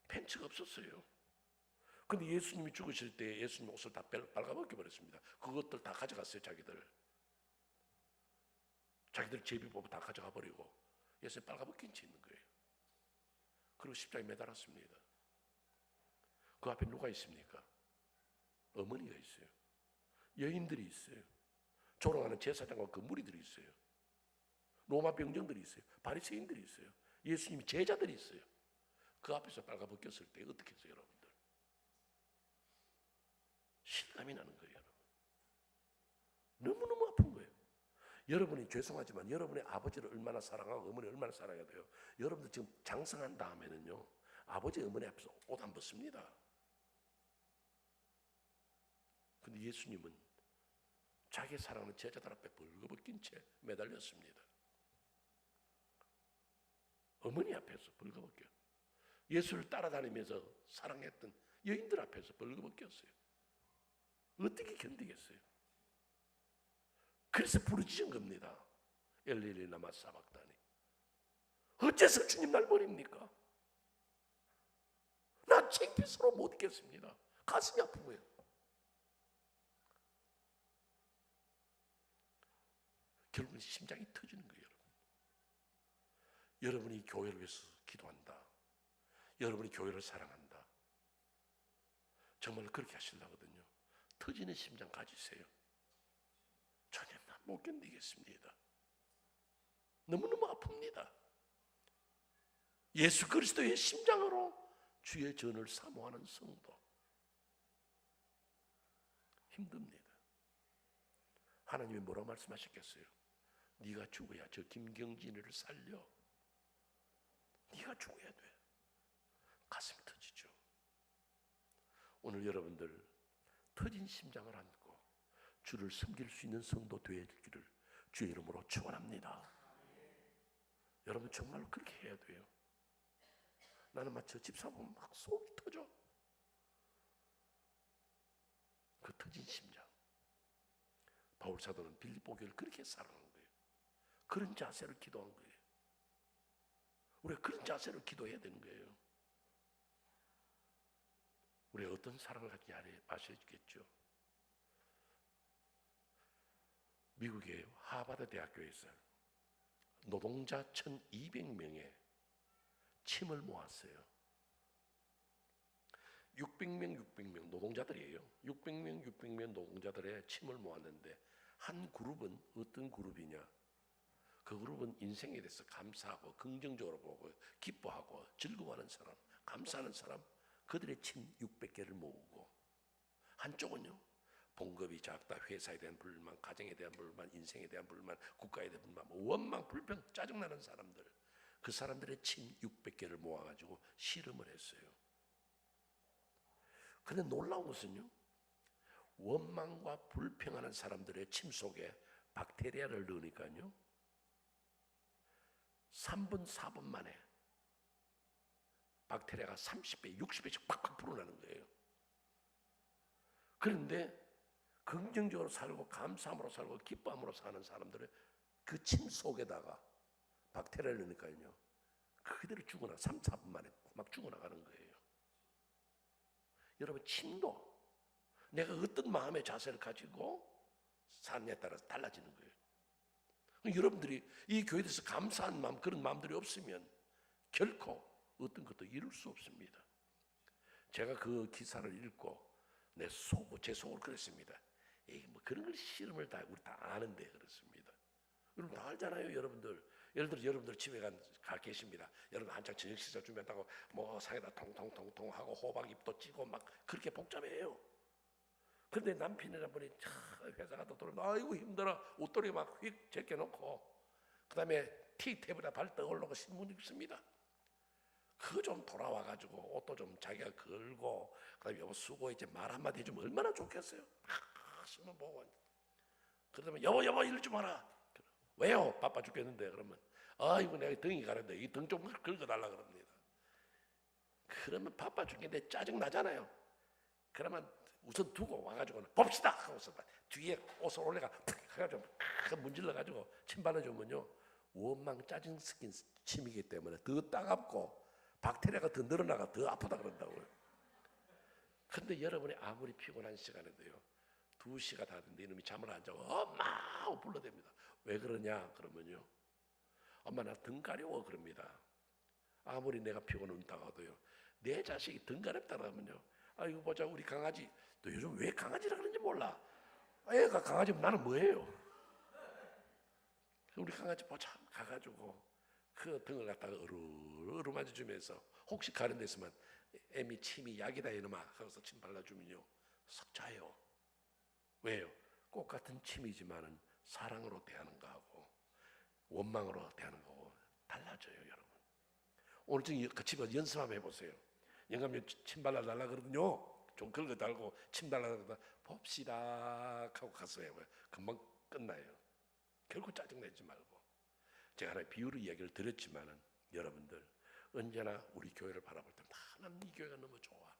팬츠가 없었어요. 근데 예수님이 죽으실 때 예수님 옷을 다 빨가벗겨 버렸습니다. 그것들 다 가져갔어요. 자기들 제비뽑아 다 가져가 버리고 예수님 빨가벗긴 채 있는 거예요. 그리고 십자가에 매달았습니다. 그 앞에 누가 있습니까? 어머니가 있어요. 여인들이 있어요. 조롱하는 제사장과 그 무리들이 있어요. 로마 병정들이 있어요. 바리새인들이 있어요. 예수님의 제자들이 있어요. 그 앞에서 빨가벗겼을 때 어떻게 했어요, 여러분들? 실감이 나는 거예요, 여러분. 너무너무 아픈 거예요. 여러분이 죄송하지만 여러분의 아버지를 얼마나 사랑하고 어머니를 얼마나 사랑해야 돼요. 여러분들 지금 장성한 다음에는요, 아버지 어머니 앞에서 옷 안 벗습니다. 근데 예수님은 자기 사랑하는 제자들 앞에 벌거벗긴 채 매달렸습니다. 어머니 앞에서 벌거벗겨. 예수를 따라다니면서 사랑했던 여인들 앞에서 벌거벗겼어요. 어떻게 견디겠어요? 그래서 부르짖은 겁니다. 엘리엘리 라마 사박다니. 어째서 주님 날 버립니까? 나 창피스러워 못 있겠습니다. 가슴이 아픈 거예요. 결국은 심장이 터지는 거예요, 여러분. 여러분이 교회를 위해서 기도한다. 여러분이 교회를 사랑한다. 정말 그렇게 하시려거든요. 터지는 심장 가지세요. 전혀 못 견디겠습니다. 너무너무 아픕니다. 예수 그리스도의 심장으로 주의 전을 사모하는 성도. 힘듭니다. 하나님이 뭐라고 말씀하셨겠어요? 네가 죽어야 저 김경진이를 살려. 네가 죽어야 돼. 가슴이 터지죠. 오늘 여러분들 터진 심장을 안고 주를 섬길 수 있는 성도 되기를 주의 이름으로 축원합니다. 여러분 정말로 그렇게 해야 돼요. 나는 마치 집사 보면 막 속이 터져. 그 터진 심장. 바울 사도는 빌립보 교회를 그렇게 사랑한 거예요. 그런 자세를 기도한 거예요. 우리가 그런 자세로 기도해야 되는 거예요. 우리가 어떤 사랑을 갖지 아시겠죠? 미국의 하버드 대학교에서 노동자 1200명의 침을 모았어요. 600명 노동자들이에요. 600명 노동자들의 침을 모았는데 한 그룹은 어떤 그룹이냐? 그 그룹은 인생에 대해서 감사하고 긍정적으로 보고 기뻐하고 즐거워하는 사람, 감사하는 사람, 그들의 침 600개를 모으고, 한쪽은요 봉급이 작다, 회사에 대한 불만, 가정에 대한 불만, 인생에 대한 불만, 국가에 대한 불만, 원망, 불평, 짜증나는 사람들, 그 사람들의 침 600개를 모아가지고 실험을 했어요. 그런데 놀라운 것은요, 원망과 불평하는 사람들의 침 속에 박테리아를 넣으니까요 3분 4분 만에 박테리아가 30배, 60배씩 팍팍 불어나는 거예요. 그런데 긍정적으로 살고 감사함으로 살고 기뻐함으로 사는 사람들은 그 침 속에다가 박테리아를 넣으니까요 그대로 죽어나 3, 4분 만에 막 죽어나가는 거예요. 여러분 침도 내가 어떤 마음의 자세를 가지고 사느냐에 따라서 달라지는 거예요. 여러분들이 이 교회에 대해서 감사한 마음, 그런 마음들이 없으면 결코 어떤 것도 이룰 수 없습니다. 제가 그 기사를 읽고 제 속으로 그랬습니다. 에이, 뭐 그런 걸 실험을 다 우리 다 아는데 그렇습니다. 여러분 다 알잖아요, 여러분들. 예를 들어 여러분들 집에 가 계십니다. 여러분 한창 저녁 식사 준비한다고 뭐 상에다 통통통통 하고 호박잎도 찌고 막 그렇게 복잡해요. 그런데 남편이란 분이 회사 갔다 돌아오면 아이고 힘들어 옷도리 막 휙 제껴놓고 그 다음에 티테이블에 발 떠올르고 신문 읽습니다. 그거 좀 돌아와가지고 옷도 좀 자기가 걸고 그 다음에 여보 수고 이제 말 한마디 해주면 얼마나 좋겠어요. 신문 보고 그러면 여보 일 좀 하라. 왜요? 바빠 죽겠는데. 그러면 아이고 내가 등이 가는데 이 등 좀 긁어달라 그럽니다. 그러면 바빠 죽겠는데 짜증 나잖아요. 그러면 우선 두고 와가지고는 봅시다 하고서 뒤에 옷을 올려가 해가지고 문질러가지고 침 발라주면요 원망 짜증 섞인 침이기 때문에 더 따갑고 박테리아가 더 늘어나가 더 아프다 그런다고요. 근데 여러분이 아무리 피곤한 시간에도요, 2시가 다 됐는데 이놈이 잠을 안 자고 엄마 하고 불러댑니다. 왜 그러냐 그러면요, 엄마 나 등 가려워 그럽니다. 아무리 내가 피곤하다가도요, 내 자식이 등 가렵다 그러면요, 이거 보자 우리 강아지, 너 요즘 왜 강아지라 그런지 몰라. 애가 강아지면 나는 뭐예요? 우리 강아지 보자 가가지고 그 등을 갖다가 으르르 만져주면서 혹시 가는 데 있으면 애미 침이 약이다 이놈아 하고서 침 발라주면요 석 자요. 왜요? 꽃 같은 침이지만은 사랑으로 대하는 거하고 원망으로 대하는 거하고 달라져요 여러분. 오늘 좀 같이 연습 한번 해보세요. 영감님 침 발라달라 그러거든요. 좀 긁어 달고 침 달라달라 봅시다 하고 가서 해봐요. 금방 끝나요. 결코 짜증내지 말고. 제가 하나의 비유로 이야기를 드렸지만은 여러분들 언제나 우리 교회를 바라볼 때마다 나는 이 교회가 너무 좋아.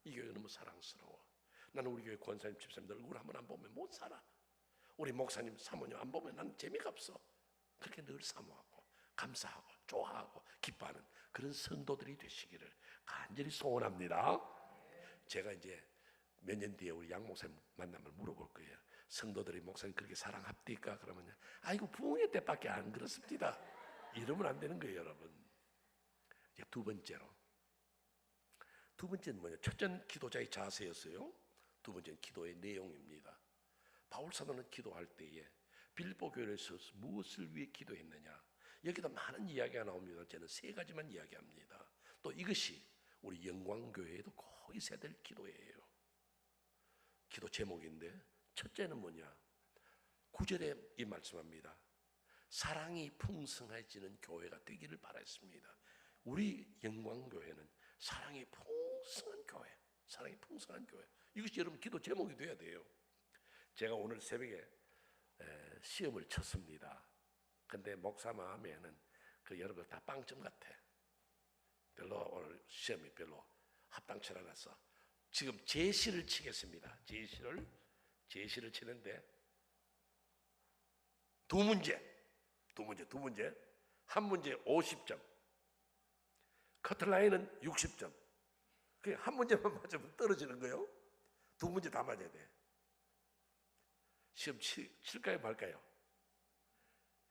이 교회가 너무 사랑스러워. 나는 우리 교회 권사님 집사님들 얼굴 한번 안 보면 못 살아. 우리 목사님 사모님 안 보면 나는 재미가 없어. 그렇게 늘 사모하고 감사하고 좋아하고 기뻐하는 그런 성도들이 되시기를 간절히 소원합니다. 제가 이제 몇 년 뒤에 우리 양 목사님 만나면 물어볼 거예요. 성도들이 목사님 그렇게 사랑합니까? 그러면 아이고 부흥회 때밖에 안 그렇습니다. 이러면 안 되는 거예요 여러분. 이제 두 번째는 뭐냐? 첫째는 기도자의 자세였어요. 두 번째는 기도의 내용입니다. 바울 사도는 기도할 때에 빌보 교회에서 무엇을 위해 기도했느냐? 여기다 많은 이야기가 나옵니다. 저는 3가지만 이야기합니다. 또 이것이 우리 영광교회에도 꼭 있어야 될 기도예요. 기도 제목인데 첫째는 뭐냐? 9절에 이 말씀합니다. 사랑이 풍성해지는 교회가 되기를 바랐습니다. 우리 영광교회는 사랑이 풍성한 교회, 사랑이 풍성한 교회. 이것이 여러분 기도 제목이 돼야 돼요. 제가 오늘 새벽에 시험을 쳤습니다. 근데 목사 마음에는 그 여러분 다 빵점 같아. 별로 오늘 시험이 별로 합당치 않아서 지금 제시를 치겠습니다. 제시를 치는데 두 문제. 한 문제 50점. 커트라인은 60점. 그냥 한 문제만 맞으면 떨어지는 거예요. 두 문제 다 맞아야 돼. 시험 칠까요 말까요?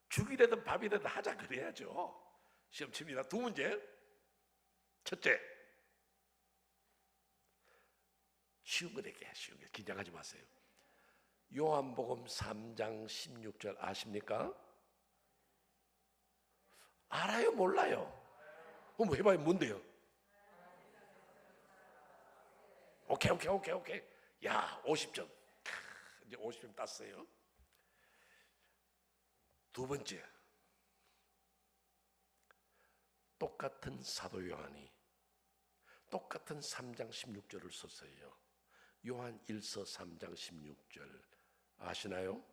죽이 되든 밥이 되든 하자 그래야죠. 시험 칩니다. 두 문제. 첫째, 쉬운 거 낼게요. 쉬운 거. 긴장하지 마세요. 요한복음 3장 16절 아십니까? 알아요? 몰라요? 그럼 해봐요. 뭔데요? 오케이. 야, 50점. 이제 50점 땄어요. 두 번째, 똑같은 사도 요한이 똑같은 3장 16절을 썼어요. 요한 1서 3장 16절 아시나요?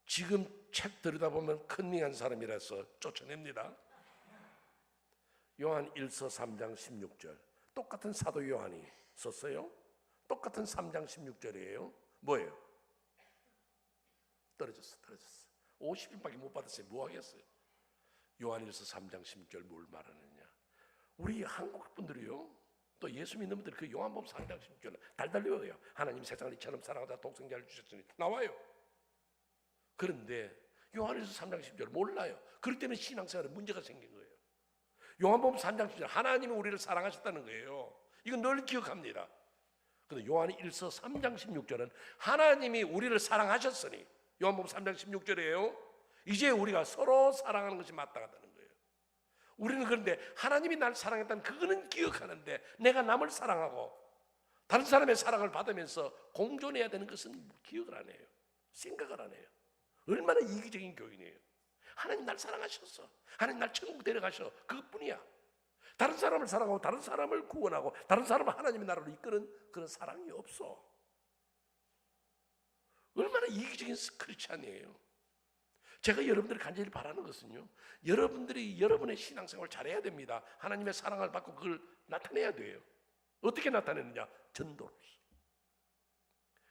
지금 책 들여다보면 컨닝한 사람이라서 쫓아냅니다. 요한 1서 3장 16절 똑같은 사도 요한이 썼어요. 똑같은 3장 16절이에요. 뭐예요? 떨어졌어. 50일밖에 못 받았어요. 뭐 하겠어요? 요한일서 3장 16절 뭘 말하느냐? 우리 한국 분들이요, 또 예수 믿는 분들이 그 요한복음 3장 16절 달달 외워요. 하나님 세상을 이처럼 사랑하사 독생자를 주셨으니 나와요. 그런데 요한일서 3장 16절 몰라요. 그렇기 때문에 신앙생활에 문제가 생긴 거예요. 요한복음 3장 16절 하나님이 우리를 사랑하셨다는 거예요. 이건 늘 기억합니다. 근데 요한 1서 3장 16절은 하나님이 우리를 사랑하셨으니 요한복음 3장 16절이에요. 이제 우리가 서로 사랑하는 것이 마땅하다는 거예요. 우리는 그런데 하나님이 날 사랑했다는 그거는 기억하는데 내가 남을 사랑하고 다른 사람의 사랑을 받으면서 공존해야 되는 것은 기억을 안 해요. 생각을 안 해요. 얼마나 이기적인 교인이에요. 하나님 날 사랑하셨어. 하나님 날 천국 데려가셔. 그것뿐이야. 다른 사람을 사랑하고 다른 사람을 구원하고 다른 사람을 하나님의 나라로 이끄는 그런 사랑이 없어. 얼마나 이기적인 크리스찬이에요. 제가 여러분들이 간절히 바라는 것은요, 여러분들이 여러분의 신앙생활을 잘해야 됩니다. 하나님의 사랑을 받고 그걸 나타내야 돼요. 어떻게 나타내느냐? 전도로서.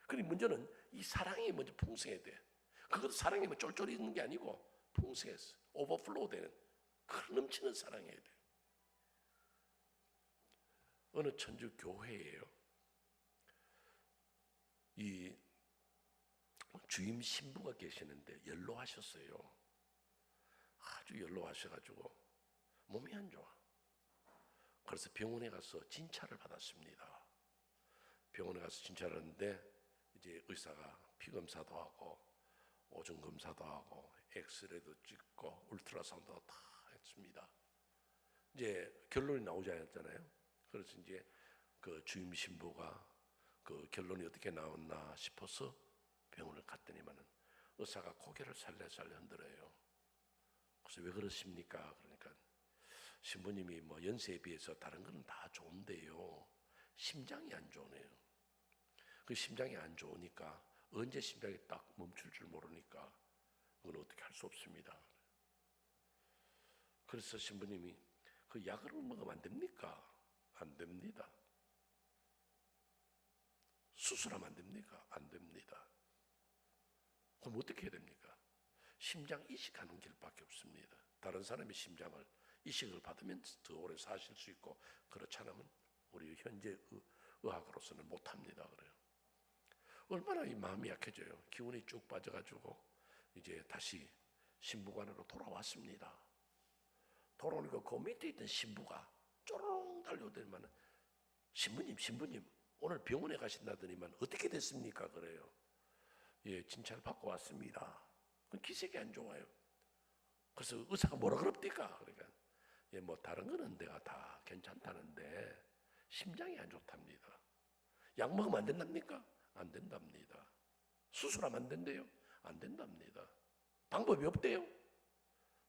그리고 문제는 이 사랑이 먼저 풍성해야 돼. 그것도 사랑이 뭐 쫄쫄이 있는 게 아니고 풍성해서 오버플로우 되는 큰 넘치는 사랑이어야 돼요. 어느 천주 교회예요. 이 주임 신부가 계시는데 연로하셨어요. 아주 연로하셔가지고 몸이 안 좋아. 그래서 병원에 가서 진찰을 받았습니다. 병원에 가서 진찰을 했는데 이제 의사가 피 검사도 하고 오줌 검사도 하고 엑스레이도 찍고 울트라사운드도 다 했습니다. 이제 결론이 나오지 않았잖아요. 그래서 이제 그 주임 신부가 그 결론이 어떻게 나왔나 싶어서 병원을 갔더니만은 의사가 고개를 살살살 흔들어요. 그래서 왜 그러십니까? 그러니까 신부님이 뭐 연세에 비해서 다른 거는 다 좋은데요, 심장이 안 좋네요. 그 심장이 안 좋으니까 언제 심장이 딱 멈출 줄 모르니까 그건 어떻게 할 수 없습니다. 그래서 신부님이 그 약을 먹으면 안 됩니까? 안 됩니다. 수술하면 안 됩니까? 안 됩니다. 그럼 어떻게 해야 됩니까? 심장 이식하는 길밖에 없습니다. 다른 사람의 심장을 이식을 받으면 더 오래 사실 수 있고, 그렇지 않으면 우리 현재 의학으로서는 못합니다. 그래요. 얼마나 이 마음이 약해져요. 기운이 쭉 빠져가지고 이제 다시 신부관으로 돌아왔습니다. 돌아오니까 그 밑에 있던 신부가 쪼르릉 달려오더니만 신부님 오늘 병원에 가신다더니만 어떻게 됐습니까? 그래요. 예, 진찰 받고 왔습니다. 기색이 안 좋아요. 그래서 의사가 뭐라 그럽니까? 그러니까 예, 뭐 다른 거는 내가 다 괜찮다는데 심장이 안 좋답니다. 약 먹으면 안 된답니까? 안 된답니다. 수술하면 안 된대요? 안 된답니다. 방법이 없대요?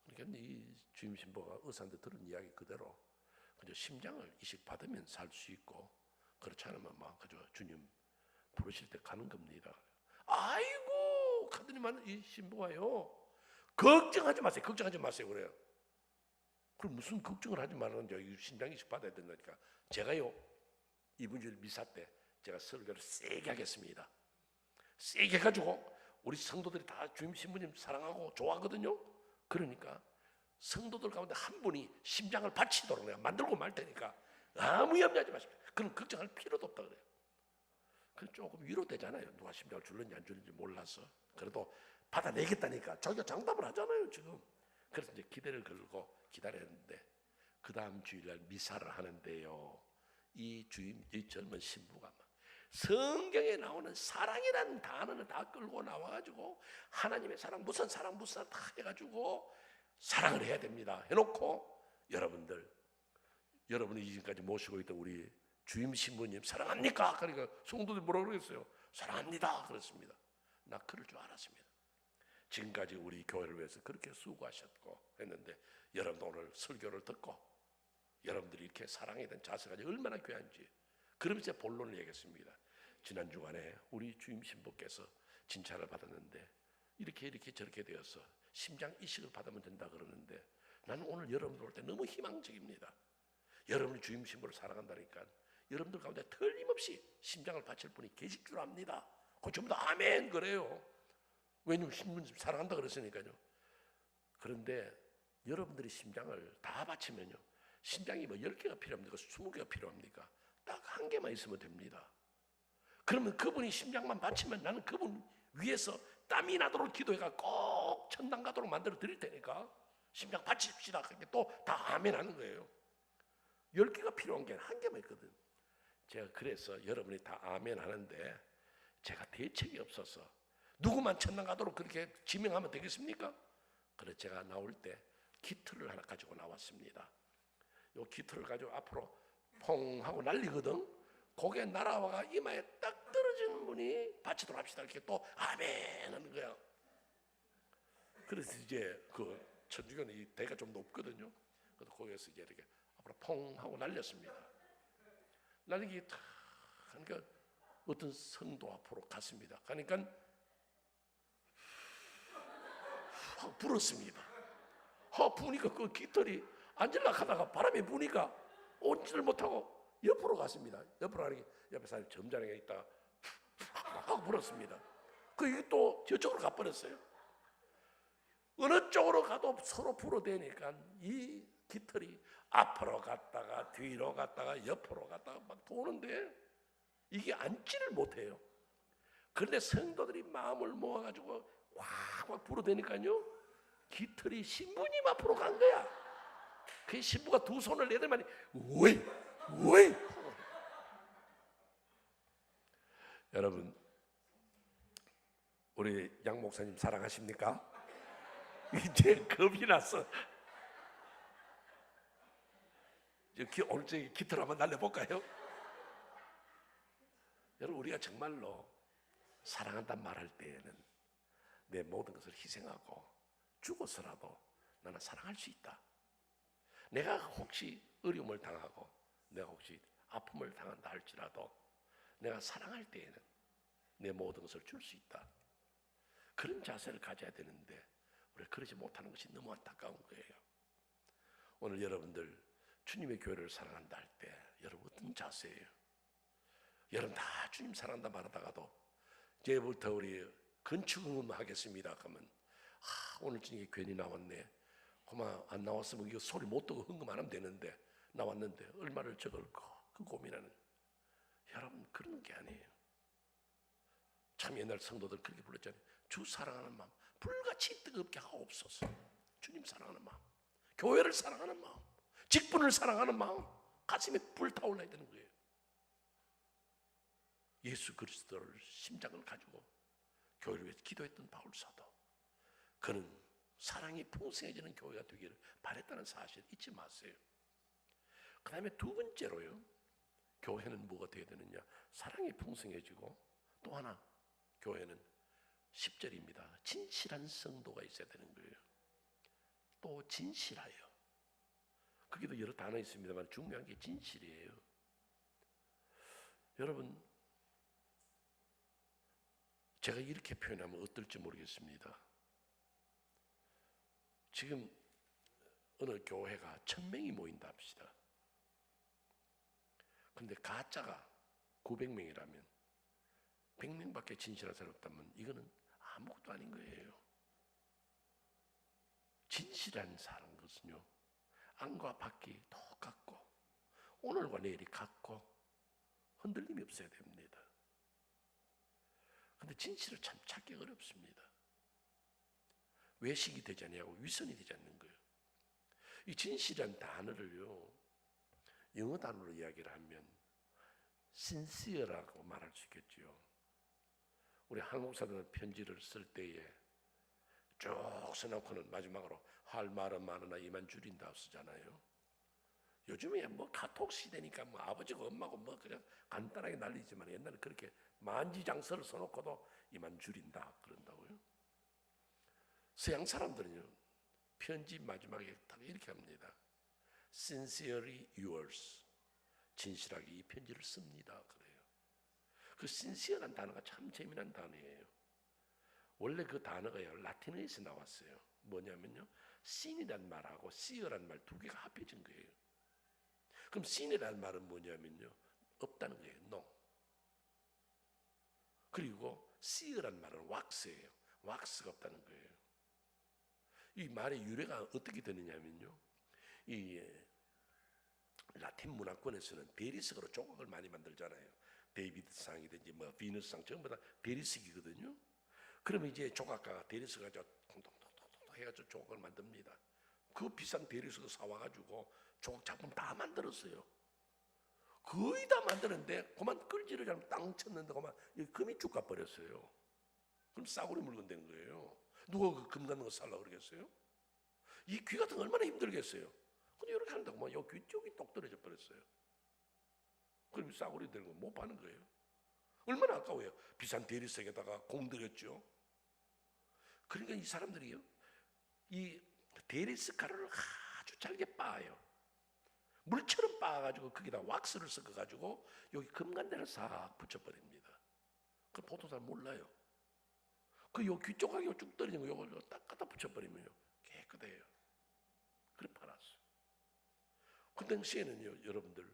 그러니까 이 주임 신부가 의사한테 들은 이야기 그대로 그저 심장을 이식 받으면 살 수 있고, 그렇지 않으면 막 그저 주님 부르실 때 가는 겁니다. 아이고 하더니만 이 신부가요, 걱정하지 마세요. 걱정하지 마세요. 그래요. 그럼 무슨 걱정을 하지 말라는지, 심장 이식 받아야 된다니까. 제가요 이분주일 미사 때 제가 설교를 세게 하겠습니다. 세게 해가지고 우리 성도들이 다 주임 신부님 사랑하고 좋아하거든요. 그러니까 성도들 가운데 한 분이 심장을 바치도록 내가 만들고 말 테니까 아무 염려하지 마십시오. 그럼 걱정할 필요도 없다 그래요. 그 조금 위로되잖아요. 누가 심장을 줄는지 안 줄는지 몰라서. 그래도 받아내겠다니까 자기가 장담을 하잖아요 지금. 그래서 이제 기대를 걸고 기다렸는데 그 다음 주일날 미사를 하는데요, 이 젊은 신부가 막 성경에 나오는 사랑이라는 단어를 다 끌고 나와가지고 하나님의 사랑 무슨 사랑 다 해가지고 사랑을 해야 됩니다 해놓고, 여러분이 지금까지 모시고 있던 우리 주임 신부님 사랑합니까? 그러니까 성도들이 뭐라고 그랬어요? 사랑합니다 그랬습니다. 나 그럴 줄 알았습니다. 지금까지 우리 교회를 위해서 그렇게 수고하셨고 했는데, 여러분도 오늘 설교를 듣고 여러분들이 이렇게 사랑에 대한 자세가 얼마나 귀한지, 그러면서 본론을 얘기했습니다. 지난 주간에 우리 주임 신부께서 진찰을 받았는데 이렇게 저렇게 되어서 심장 이식을 받으면 된다 그러는데, 나는 오늘 여러분들 올 때 너무 희망적입니다. 여러분이 주임 신부를 사랑한다니까 여러분들 가운데 틀림없이 심장을 바칠 분이 계실 줄 압니다. 그거 전부 다 아멘 그래요. 왜냐면 신부님 사랑한다 그랬으니까요. 그런데 여러분들이 심장을 다 바치면요, 심장이 뭐 10개가 필요합니까? 20개가 필요합니까? 딱 한 개만 있으면 됩니다. 그러면 그분이 심장만 바치면 나는 그분 위해서 땀이 나도록 기도해가 꼭 천당 가도록 만들어 드릴 테니까 심장 바칩시다. 그렇게 또 다 아멘 하는 거예요. 10개가 필요한 게 한 개만 있거든. 제가 그래서 여러분이 다 아멘 하는데 제가 대책이 없어서 누구만 천당 가도록 그렇게 지명하면 되겠습니까? 그래서 제가 나올 때 기틀을 하나 가지고 나왔습니다. 요 기틀을 가지고 앞으로 퐁 하고 날리거든. 고개 날아와가 이마에 딱 떨어지는 분이 바치도록 합시다. 이렇게 또 아멘 하는 거야. 그래서 이제 그 천주교는 이 대가 좀 높거든요. 그래서 거기에서 이제 이렇게 앞으로 퐁 하고 날렸습니다. 날리기 탁 하니까 어떤 성도 앞으로 갔습니다. 가니까 확 불었습니다. 확 부니까 그 깃털이 앉으려고 하다가 바람이 부니까 오지를 못하고 옆으로 갔습니다. 옆으로 가니 옆에 사람이 점잖게 있다가 확 불었습니다. 그 이게 또 저쪽으로 가버렸어요. 어느 쪽으로 가도 서로 부러대니까 이 깃털이 앞으로 갔다가 뒤로 갔다가 옆으로 갔다가 막 도는데 이게 앉지를 못해요. 그런데 성도들이 마음을 모아가지고 확 부러대니까요, 깃털이 신부님 앞으로 간 거야. 그 신부가 두 손을 내들더니 왜? 여러분, 우리 양 목사님 사랑하십니까? 이제 겁이 났어. 오늘 저기 깃털 한번 날려볼까요? 여러분, 우리가 정말로 사랑한단 말할 때에는 내 모든 것을 희생하고 죽어서라도 나는 사랑할 수 있다. 내가 혹시 어려움을 당하고 내가 혹시 아픔을 당한다 할지라도 내가 사랑할 때에는 내 모든 것을 줄 수 있다. 그런 자세를 가져야 되는데 우리가 그러지 못하는 것이 너무 안타까운 거예요. 오늘 여러분들 주님의 교회를 사랑한다 할 때 여러분 어떤 자세예요? 여러분 다 주님 사랑한다 말하다가도 이제부터 우리 건축 하겠습니다 그러면 오늘 저녁에 괜히 나왔네. 그만 안 나왔으면 이거 소리 못 듣고 흥금 안 하면 되는데 나왔는데 얼마를 적을까 그 고민하는. 여러분 그런 게 아니에요. 참 옛날 성도들 그렇게 불렀잖아요. 주 사랑하는 마음 불같이 뜨겁게 하옵소서. 주님 사랑하는 마음, 교회를 사랑하는 마음, 직분을 사랑하는 마음, 가슴에 불타올라야 되는 거예요. 예수 그리스도를 심장을 가지고 교회를 위해서 기도했던 바울 사도, 그는 사랑이 풍성해지는 교회가 되기를 바랬다는 사실 잊지 마세요. 그 다음에 두 번째로요, 교회는 뭐가 되어야 되느냐? 사랑이 풍성해지고 또 하나 교회는 10절입니다. 진실한 성도가 있어야 되는 거예요. 또 진실하여. 거기도 여러 단어 있습니다만 중요한 게 진실이에요. 여러분, 제가 이렇게 표현하면 어떨지 모르겠습니다. 지금 어느 교회가 1000명이 모인다 합시다. 근데 가짜가 900명이라면 100명밖에 진실한 사람이 없다면 이거는 아무것도 아닌 거예요. 진실한 사는 것은요, 안과 밖이 똑같고 오늘과 내일이 같고 흔들림이 없어야 됩니다. 근데 진실을 참 찾기 어렵습니다. 외식이 되지 않냐고 위선이 되지 않는 거예요. 이 진실이란 단어를요, 영어 단어로 이야기를 하면 sincere라고 말할 수 있겠죠. 우리 한국 사람은 편지를 쓸 때에 쭉 써놓고는 마지막으로 할 말은 많으나 이만 줄인다 쓰잖아요. 요즘에 뭐 카톡 시대니까 뭐 아버지고 엄마고 뭐 그냥 간단하게 날리지만 옛날에 그렇게 만지장서를 써놓고도 이만 줄인다 그런다고요. 서양 사람들은요, 편지 마지막에 딱 이렇게 합니다. Sincerely yours. 진실하게 이 편지를 씁니다. 그래요. 그 sincere란 단어가 참 재미난 단어예요. 원래 그 단어가요, 라틴어에서 나왔어요. 뭐냐면요, sin이란 말하고 see란 말 두 개가 합해진 거예요. 그럼 sin이란 말은 뭐냐면요, 없다는 거예요. no. 그리고 see란 말은 wax예요. wax가 없다는 거예요. 이 말의 유래가 어떻게 되느냐면요, 이 라틴 문화권에서는 대리석으로 조각을 많이 만들잖아요. 데이비드상이든지 뭐 비너스상 전부 다 대리석이거든요. 그러면 이제 조각가가 대리석을 가지고 통통통통 해가지고 조각을 만듭니다. 그 비싼 대리석을 사와가지고 조각 작품 다 만들었어요. 거의 다 만드는데 그만 끌지를 잘못 땅 쳤는데 그만 금이 쭉 가버렸어요. 그럼 싸구려 물건 되는 거예요. 누가 그 금 같은 거 살라고 그러겠어요? 이 귀 같은 거 얼마나 힘들겠어요? 근데 이렇게 한다고 막 이 귀 쪽이 똑 떨어져 버렸어요. 그럼 싸구려 되는 거 못 파는 거예요. 얼마나 아까워요. 비싼 대리석에다가 공들였죠. 그러니까 이 사람들이요, 이 대리석 가루를 아주 잘게 빻아요. 물처럼 빻아가지고 거기다 왁스를 섞어가지고 여기 금간대를 싹 붙여버립니다. 그 보통 사람 몰라요. 그 요 귀 조각이 쭉 떨어진 거 요걸 딱 갖다 붙여버리면요 깨끗해요. 그래 팔았어요. 그 당시에는요, 여러분들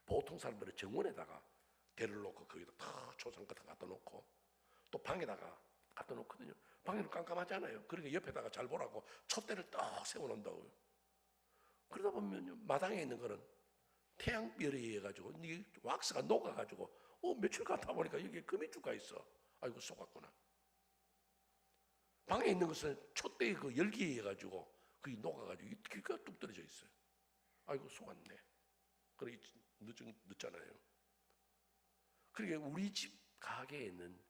보통 사람들은 정원에다가 대를 놓고 거기다 다 초상 같은 거 갖다 놓고 또 방에다가 갖다 놓거든요. 방에는 깜깜하잖아요. 그러니까 옆에다가 잘 보라고 촛대를 딱 세워놓는다고요. 그러다 보면 마당에 있는 거는 태양별에 의해 가지고 이 왁스가 녹아가지고 며칠 갔다 보니까 여기에 금이주가 있어. 아이고 속았구나. 방에 있는 것은 촛대의 그 열기에 의해 가지고 그게 녹아가지고 기가 뚝 떨어져 있어요. 아이고 속았네. 그래 늦잖아요. 그러니까 우리 집 가게에는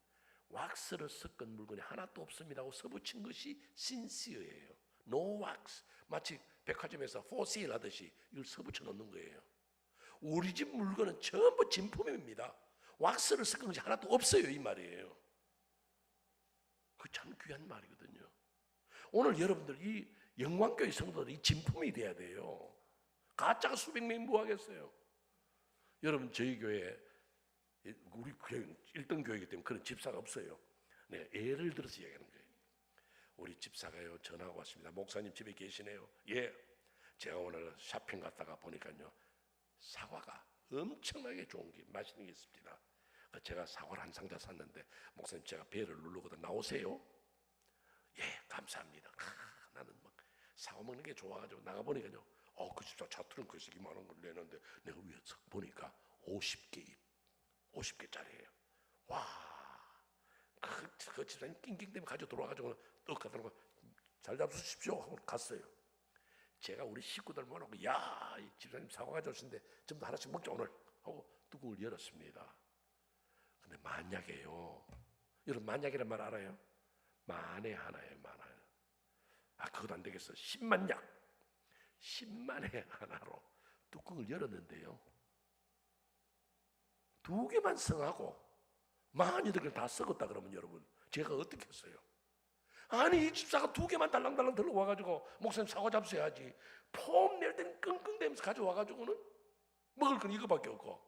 왁스를 섞은 물건이 하나도 없습니다 하고 써붙인 것이 신시어예요. No wax. 마치 백화점에서 for sale 하듯이 이걸 써붙여 놓는 거예요. 우리 집 물건은 전부 진품입니다. 왁스를 섞은 것이 하나도 없어요, 이 말이에요. 그 참 귀한 말이거든요. 오늘 여러분들 이 영광교회 성도들이 진품이 돼야 돼요. 가짜가 수백 명이 뭐 하겠어요? 여러분 저희 교회 우리 교회 1등 교회이기 때문에 그런 집사가 없어요. 네, 예를 들어서 얘기하는 거예요. 우리 집사가요 전화가 왔습니다. 목사님 집에 계시네요. 예, 제가 오늘 쇼핑 갔다가 보니까요 사과가 엄청나게 좋은 게 맛있는 게 있습니다. 제가 사과를 한 상자 샀는데 목사님 제가 배를 누르거든 나오세요. 예, 감사합니다. 나는 막 사과 먹는 게 좋아가지고 나가 보니까요. 그 집사 차 트렁크에서 이만한 걸 내는데 내가 위에 서 보니까 50개짜리예요. 와, 그 집사님 낑낑 때문에 가지고 들어와가지고 떡 갖다 놓고 잘 잡수십시오 하고 갔어요. 제가 우리 식구들 모아놓고 이 집사님 사과 가져오신데 전부 하나씩 먹자 오늘 하고 뚜껑을 열었습니다. 근데 만약에요. 여러분 만약이란 말 알아요? 만에 하나예요. 만에. 그것도 안 되겠어. 10만에 하나로 뚜껑을 열었는데요. 2개만 성하고 만이들 다 썩었다 그러면 여러분 제가 어떻게 했어요? 아니 이 집사가 2개만 달랑달랑 들어와가지고 목사님 사과 잡숴야지 폼 낼 때는 끙끙대면서 가져와가지고는 먹을 건 이거밖에 없고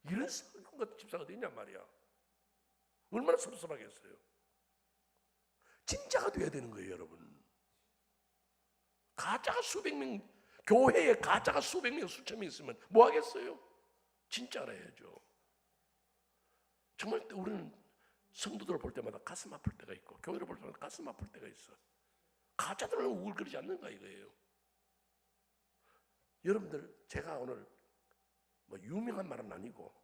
이런 썩은 것 집사가 어디 있냔 말이야. 얼마나 섭섭하겠어요. 진짜가 돼야 되는 거예요 여러분. 가짜가 수백 명 교회에 가짜가 수백 명 수천 명 있으면 뭐 하겠어요? 진짜라 해야죠. 정말 우리는 성도들을 볼 때마다 가슴 아플 때가 있고 교회를 볼 때마다 가슴 아플 때가 있어. 가짜들은 우글거리지 않는가 이거예요. 여러분들 제가 오늘 뭐 유명한 말은 아니고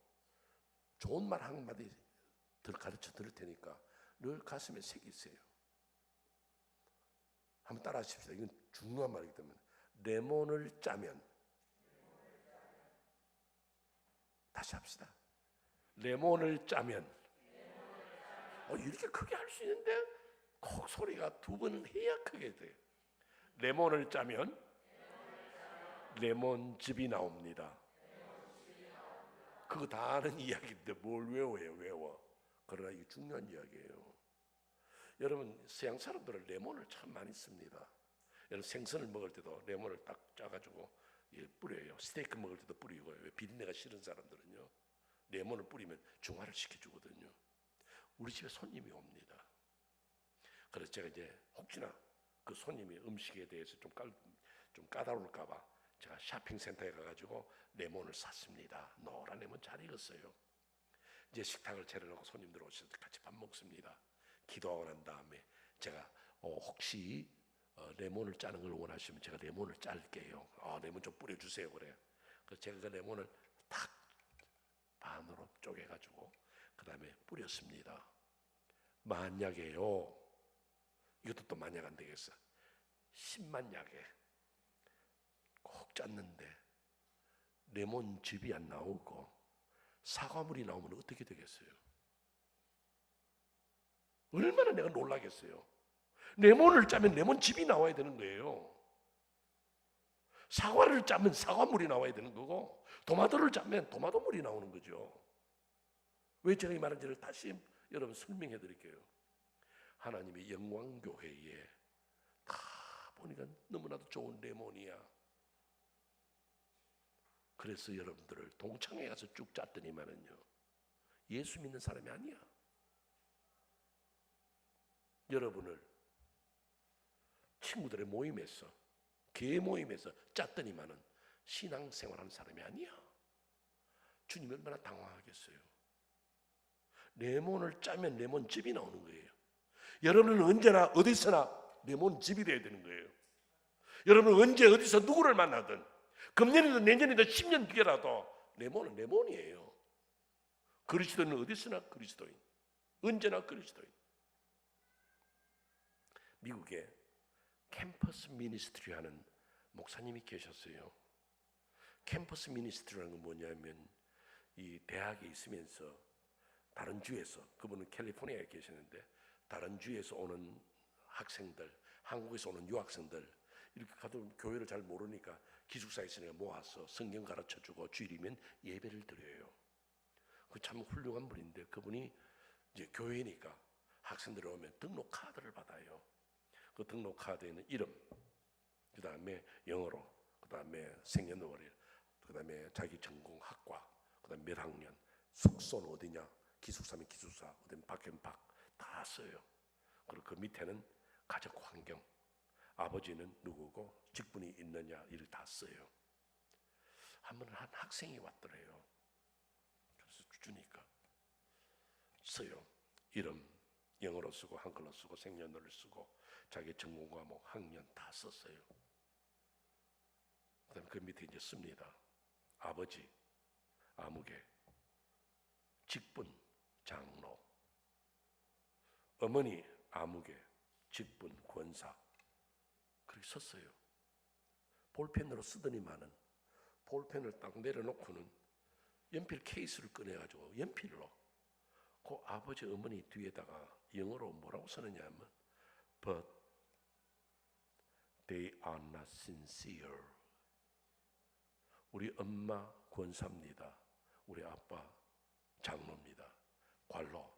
좋은 말 한마디 가르쳐 드릴 테니까 늘 가슴에 새기세요. 한번 따라 하십시다. 이건 중요한 말이기 때문에 레몬을 짜면 다시 합시다. 레몬을 짜면 이렇게 크게 할 수 있는데 콕 소리가 2번은 해야 크게 돼요. 레몬을 짜면 레몬즙이 나옵니다. 그거 다 아는 이야기인데 뭘 외워. 그러나 이게 중요한 이야기예요. 여러분 서양 사람들은 레몬을 참 많이 씁니다. 여러분 생선을 먹을 때도 레몬을 딱 짜가지고 뿌려요. 스테이크 먹을 때도 뿌리고 비린내가 싫은 사람들은요 레몬을 뿌리면 중화를 시켜주거든요. 우리 집에 손님이 옵니다. 그래서 제가 이제 혹시나 그 손님이 음식에 대해서 좀 까다로울까봐 제가 쇼핑센터에 가가지고 레몬을 샀습니다. 노란 레몬 잘 익었어요. 이제 식탁을 차려놓고 손님들 오셔서 같이 밥 먹습니다. 기도하고 난 다음에 제가 혹시 레몬을 짜는 걸 원하시면 제가 레몬을 짤게요. 레몬 좀 뿌려주세요 그래요. 그래서 제가 그 레몬을 탁 반으로 쪼개가지고 그 다음에 뿌렸습니다. 만약에요. 이것도 또 만약 안 되겠어. 10만약에 꼭 짰는데 레몬즙이 안 나오고 사과물이 나오면 어떻게 되겠어요? 얼마나 내가 놀라겠어요. 레몬을 짜면 레몬즙이 나와야 되는 거예요. 사과를 짜면 사과물이 나와야 되는 거고 토마토를 짜면 토마토물이 나오는 거죠. 왜 제가 이 말인지를 다시 여러분 설명해 드릴게요. 하나님의 영광교회에 다 보니까 너무나도 좋은 레몬이야. 그래서 여러분들을 동창회 가서 쭉 짰더니만은요 예수 믿는 사람이 아니야. 여러분을 친구들의 모임에서 교회 모임에서 짰더니만은 신앙생활하는 사람이 아니야. 주님이 얼마나 당황하겠어요. 레몬을 짜면 레몬즙이 나오는 거예요. 여러분은 언제나 어디서나 레몬 집이 돼야 되는 거예요. 여러분은 언제 어디서 누구를 만나든 금년이든 내년이든 10년 뒤에라도 레몬은 레몬이에요. 그리스도인은 어디서나 그리스도인, 언제나 그리스도인. 미국에 캠퍼스 미니스트리 하는 목사님이 계셨어요. 캠퍼스 미니스트리라는 건 뭐냐면 이 대학에 있으면서 다른 주에서, 그분은 캘리포니아에 계시는데 다른 주에서 오는 학생들, 한국에서 오는 유학생들 이렇게 가도 교회를 잘 모르니까 기숙사에 있으니까 모아서 성경 가르쳐주고 주일이면 예배를 드려요. 그 참 훌륭한 분인데 그분이 이제 교회니까 학생들이 오면 등록 카드를 받아요. 그 등록 카드에는 이름, 그 다음에 영어로, 그 다음에 생년월일, 그 다음에 자기 전공 학과, 그 다음에 몇 학년, 숙소는 어디냐, 기숙사면 기숙사, 어디면 박이면 박, 다 써요. 그리고 그 밑에는 가족 환경, 아버지는 누구고 직분이 있느냐 이렇게 다 써요. 한 번은 한 학생이 왔더래요. 그래서 주니까 써요. 이름 영어로 쓰고 한글로 쓰고 생년월일 쓰고 자기 전공 과목 학년 다 썼어요. 그다음 그 밑에 이제 씁니다. 아버지 아무개, 직분 장로, 어머니 아무개, 직분 권사. 그렇게 썼어요. 볼펜으로 쓰더니만은 볼펜을 딱 내려놓고는 연필 케이스를 꺼내가지고 연필로 그 아버지 어머니 뒤에다가 영어로 뭐라고 쓰느냐 하면 But they are not sincere. 우리 엄마 권사입니다. 우리 아빠 장로입니다. 관로.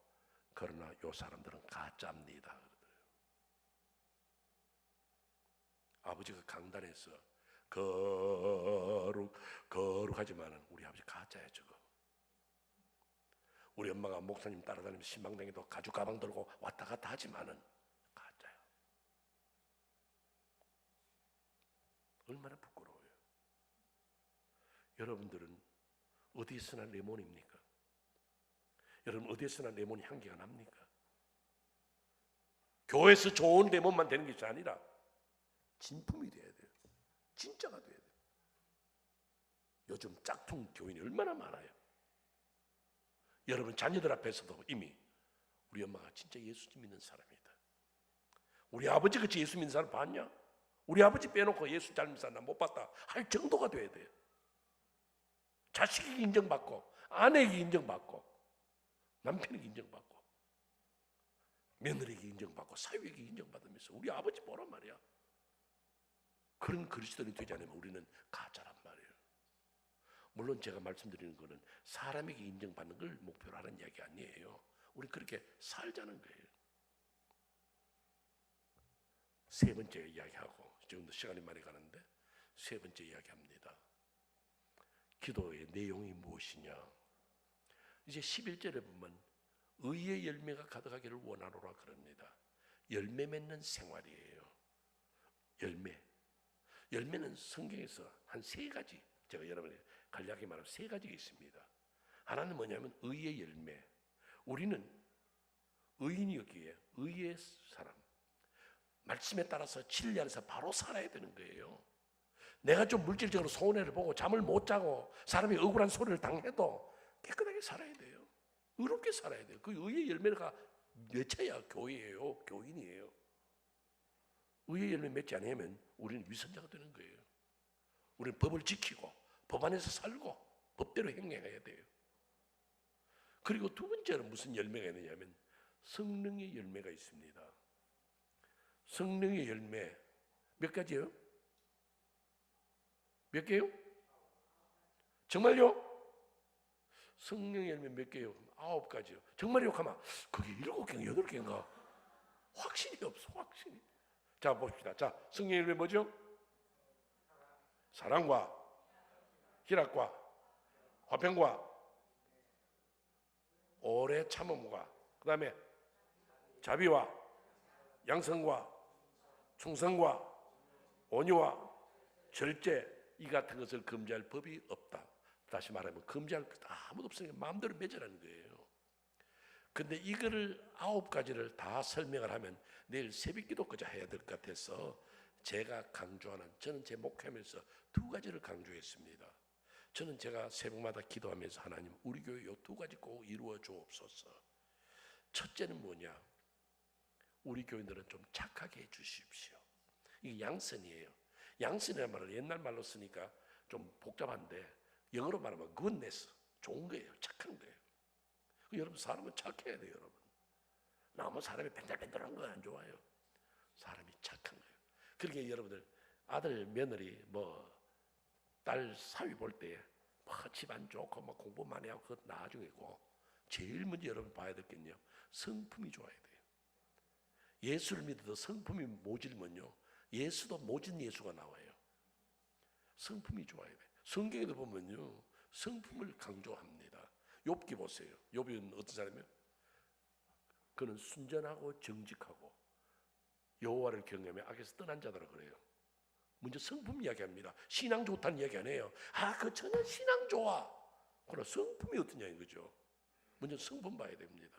그러나 요 사람들은 가짜입니다. 아버지가 강단에서 거룩하지만은 우리 아버지 가짜야 저거. 우리 엄마가 목사님 따라다니면서 신방당에도 가죽 가방 들고 왔다 갔다 하지만은 가짜야. 얼마나 부끄러워요. 여러분들은 어디에서나 레몬입니까? 여러분 어디에서나 레몬 향기가 납니까? 교회에서 좋은 레몬만 되는 것이 아니라 진품이 돼야 돼요. 진짜가 돼야 돼요. 요즘 짝퉁 교인이 얼마나 많아요. 여러분 자녀들 앞에서도 이미 우리 엄마가 진짜 예수 믿는 사람이다. 우리 아버지 같이 예수 믿는 사람 봤냐? 우리 아버지 빼놓고 예수 잘 믿는 사람 못 봤다 할 정도가 돼야 돼요. 자식에게 인정받고 아내에게 인정받고 남편에게 인정받고 며느리에게 인정받고 사위에게 인정받으면서 우리 아버지 보란 말이야. 그런 그리스도인이 되지 않으면 우리는 가짜란 말이에요. 물론 제가 말씀드리는 거는 사람에게 인정받는 걸 목표로 하는 이야기 아니에요. 우리 그렇게 살자는 거예요. 세 번째 이야기하고 지금도 시간이 많이 가는데 세 번째 이야기합니다. 기도의 내용이 무엇이냐. 이제 11절에 보면 의의 열매가 가득하기를 원하노라 그럽니다. 열매 맺는 생활이에요. 열매는 성경에서 한 세 가지, 제가 여러분에게 간략히 말하면 세 가지가 있습니다. 하나는 뭐냐면 의의 열매. 우리는 의인이었기에 의의 사람, 말씀에 따라서 진리 안에서 바로 살아야 되는 거예요. 내가 좀 물질적으로 손해를 보고 잠을 못 자고 사람이 억울한 소리를 당해도 깨끗하게 살아야 돼요. 의롭게 살아야 돼요. 그 의의 열매가 맺혀야 교회예요. 교인이에요. 의의 열매 맺지 않으면 우리는 위선자가 되는 거예요. 우리는 법을 지키고 법 안에서 살고 법대로 행해야 돼요. 그리고 두 번째는 무슨 열매가 있느냐면 성령의 열매가 있습니다. 성령의 열매 몇 가지예요? 몇 개요? 정말요? 성령의 열매 몇 개요? 9가지요. 정말요? 가만 그게 7개인가 8개인가 확신이 없어. 확신이. 자 봅시다. 자 성령의 열매 뭐죠? 사랑과 희락과 화평과 오래 참음과 그 다음에 자비와 양성과 충성과 온유와 절제 이 같은 것을 금지할 법이 없다. 다시 말하면 금지할 것 아무도 없으니까 마음대로 맺으라는 거예요. 근데 이거를 9가지를 다 설명을 하면 내일 새벽기도까지 해야 될 것 같아서 제가 강조하는, 저는 제 목회하면서 2가지를 강조했습니다. 저는 제가 새벽마다 기도하면서 하나님 우리 교회 이 2가지 꼭 이루어 주옵소서. 첫째는 뭐냐? 우리 교인들은 좀 착하게 해 주십시오. 이게 양선이에요. 양선이라는 말을 옛날 말로 쓰니까 좀 복잡한데 영어로 말하면 goodness, 좋은 거예요. 착한 거예요. 여러분 사람은 착해야 돼요. 여러분 너무 사람이 벤들벤들한 거 안 좋아요. 사람이 착한 거예요. 그러니까 여러분들 아들 며느리 딸 사위 볼 때 집안 좋고 공부 많이 하고 그것 나중이고 제일 먼저 여러분 봐야 될 게요 성품이 좋아야 돼요. 예수를 믿어도 성품이 모질면요 예수도 모진 예수가 나와요. 성품이 좋아야 돼요. 성경에도 보면요 성품을 강조합니다. 욥기 보세요. 욥은 어떤 사람이에요? 그는 순전하고 정직하고 여호와를 경외하며 악에서 떠난 자더라 그래요. 먼저 성품 이야기합니다. 신앙 좋다는 이야기 안 해요. 그 전혀 신앙 좋아. 그러나 성품이 어떠냐는 거죠. 먼저 성품 봐야 됩니다.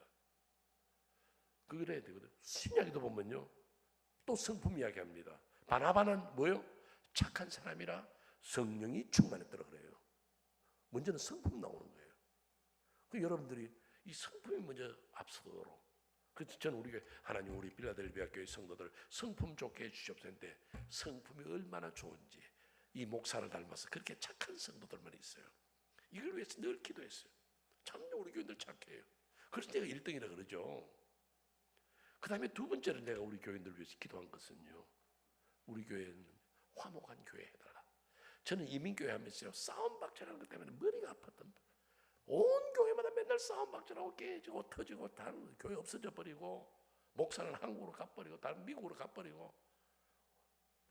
그래야 되거든. 신약에도 보면요 또 성품 이야기합니다. 바나바는 뭐요? 착한 사람이라 성령이 충만했더라 그래요. 먼저는 성품 나오는 거예요. 여러분들이 이 성품이 먼저 앞서도록. 그래서 저는 우리가 하나님 우리 빌라델비아 교회 성도들 성품 좋게 해주시옵소서 했는데 성품이 얼마나 좋은지 이 목사를 닮아서 그렇게 착한 성도들만 있어요. 이걸 위해서 늘 기도했어요. 참 우리 교인들 착해요. 그래서 내가 1등이라 그러죠. 그 다음에 2번째로 내가 우리 교인들 위해서 기도한 것은요 우리 교회는 화목한 교회 해달라. 저는 이민교회 하면서요 싸움박질하는 것 때문에 머리가 아팠던, 온 교회마다 맨날 싸움박질하고 깨지고 터지고 다른 교회 없어져 버리고 목사는 한국으로 가버리고 다른 미국으로 가버리고.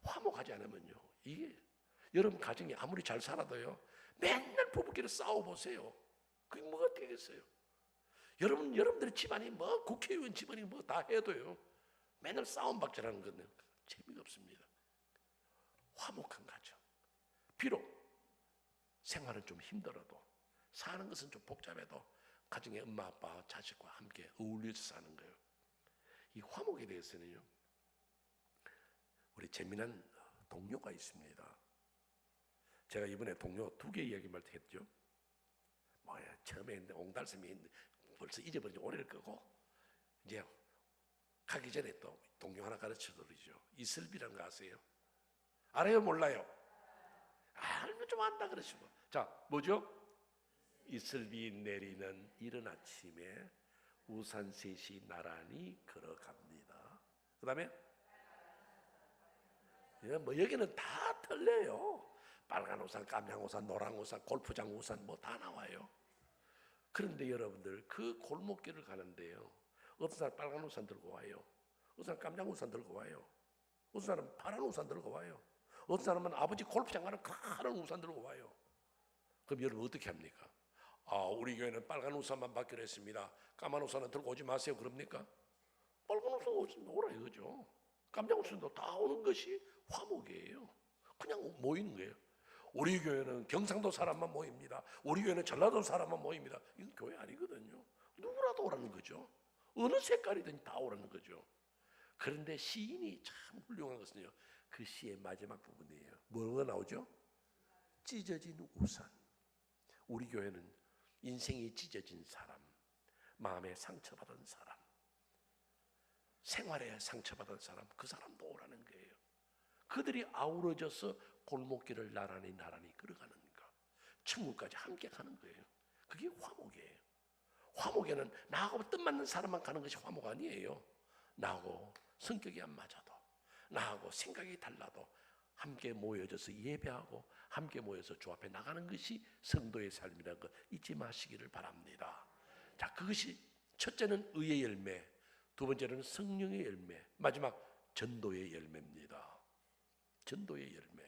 화목하지 않으면요 이게 여러분 가정이 아무리 잘 살아도요 맨날 부부끼리 싸워보세요. 그게 뭐가 되겠어요? 여러분들의 집안이 국회의원 집안이 다 해도요 맨날 싸움박질하는 건 재미가 없습니다. 화목한 가정. 비록 생활은 좀 힘들어도 사는 것은 좀 복잡해도 가정의 엄마 아빠 자식과 함께 어울려서 사는 거예요. 이 화목에 대해서는요 우리 재미난 동료가 있습니다. 제가 이번에 동료 2개 이야기만 했죠. 처음에 있는데 옹달샘이 벌써 잊어버린 지 오래일 거고 이제 가기 전에 또 동료 하나 가르쳐 드리죠. 이슬비라는 거 아세요? 알아요? 몰라요? 알면 좀 안다 그러시고. 자, 뭐죠? 이슬비 내리는 이른 아침에 우산 셋이 나란히 걸어갑니다. 그 다음에 여기는 다 틀려요. 빨간 우산, 까만 우산, 노란 우산, 골프장 우산 다 나와요. 그런데 여러분들 그 골목길을 가는데요 어떤 사람 빨간 우산 들고 와요. 어떤 사람 깜장 우산 들고 와요. 어떤 사람은 파란 우산 들고 와요. 어떤 사람은 아버지 골프장 가는 큰 우산 들고 와요. 그럼 여러분 어떻게 합니까? 우리 교회는 빨간 우산만 받기로 했습니다. 까만 우산은 들고 오지 마세요. 그럽니까? 빨간 우산 오라 이거죠. 깜장 우산도 다 오는 것이 화목이에요. 그냥 모이는 거예요. 우리 교회는 경상도 사람만 모입니다. 우리 교회는 전라도 사람만 모입니다. 이건 교회 아니거든요. 누구라도 오라는 거죠. 어느 색깔이든 다 오라는 거죠. 그런데 시인이 참 훌륭한 것은요 그 시의 마지막 부분이에요. 뭐가 나오죠? 찢어진 우산. 우리 교회는 인생이 찢어진 사람, 마음에 상처받은 사람, 생활에 상처받은 사람, 그 사람도 오라는 거예요. 그들이 아우러져서 골목길을 나란히 걸어가는 거, 천국까지 함께 가는 거예요. 그게 화목이에요. 화목에는 나하고 뜻맞는 사람만 가는 것이 화목 아니에요. 나하고 성격이 안 맞아도, 나하고 생각이 달라도 함께 모여져서 예배하고 함께 모여서 주 앞에 나가는 것이 성도의 삶이라는 거 잊지 마시기를 바랍니다. 자, 그것이 첫째는 의의 열매, 2번째는 성령의 열매, 마지막 전도의 열매입니다. 전도의 열매.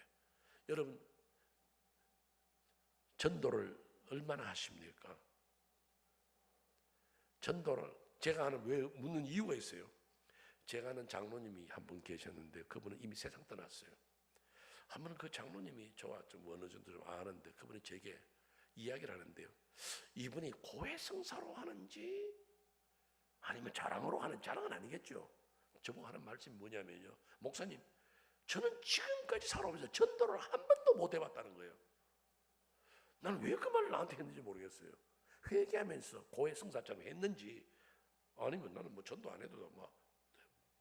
여러분 전도를 얼마나 하십니까? 전도를 제가 왜 묻는 이유가 있어요. 제가 아는 장로님이 한 분 계셨는데 그분은 이미 세상 떠났어요. 한 번은 그 장로님이 저와 좀 어느 정도 좀 아는데 그분이 제게 이야기를 하는데요. 이분이 고해성사로 하는지 아니면 자랑으로 하는 자랑은 아니겠죠. 저보고 하는 말씀이 뭐냐면요. 목사님, 저는 지금까지 살아오면서 전도를 한 번도 못 해봤다는 거예요. 나는 왜 그 말을 나한테 했는지 모르겠어요. 회개하면서 고해 성사처럼 했는지 아니면 나는 뭐 전도 안 해도 뭐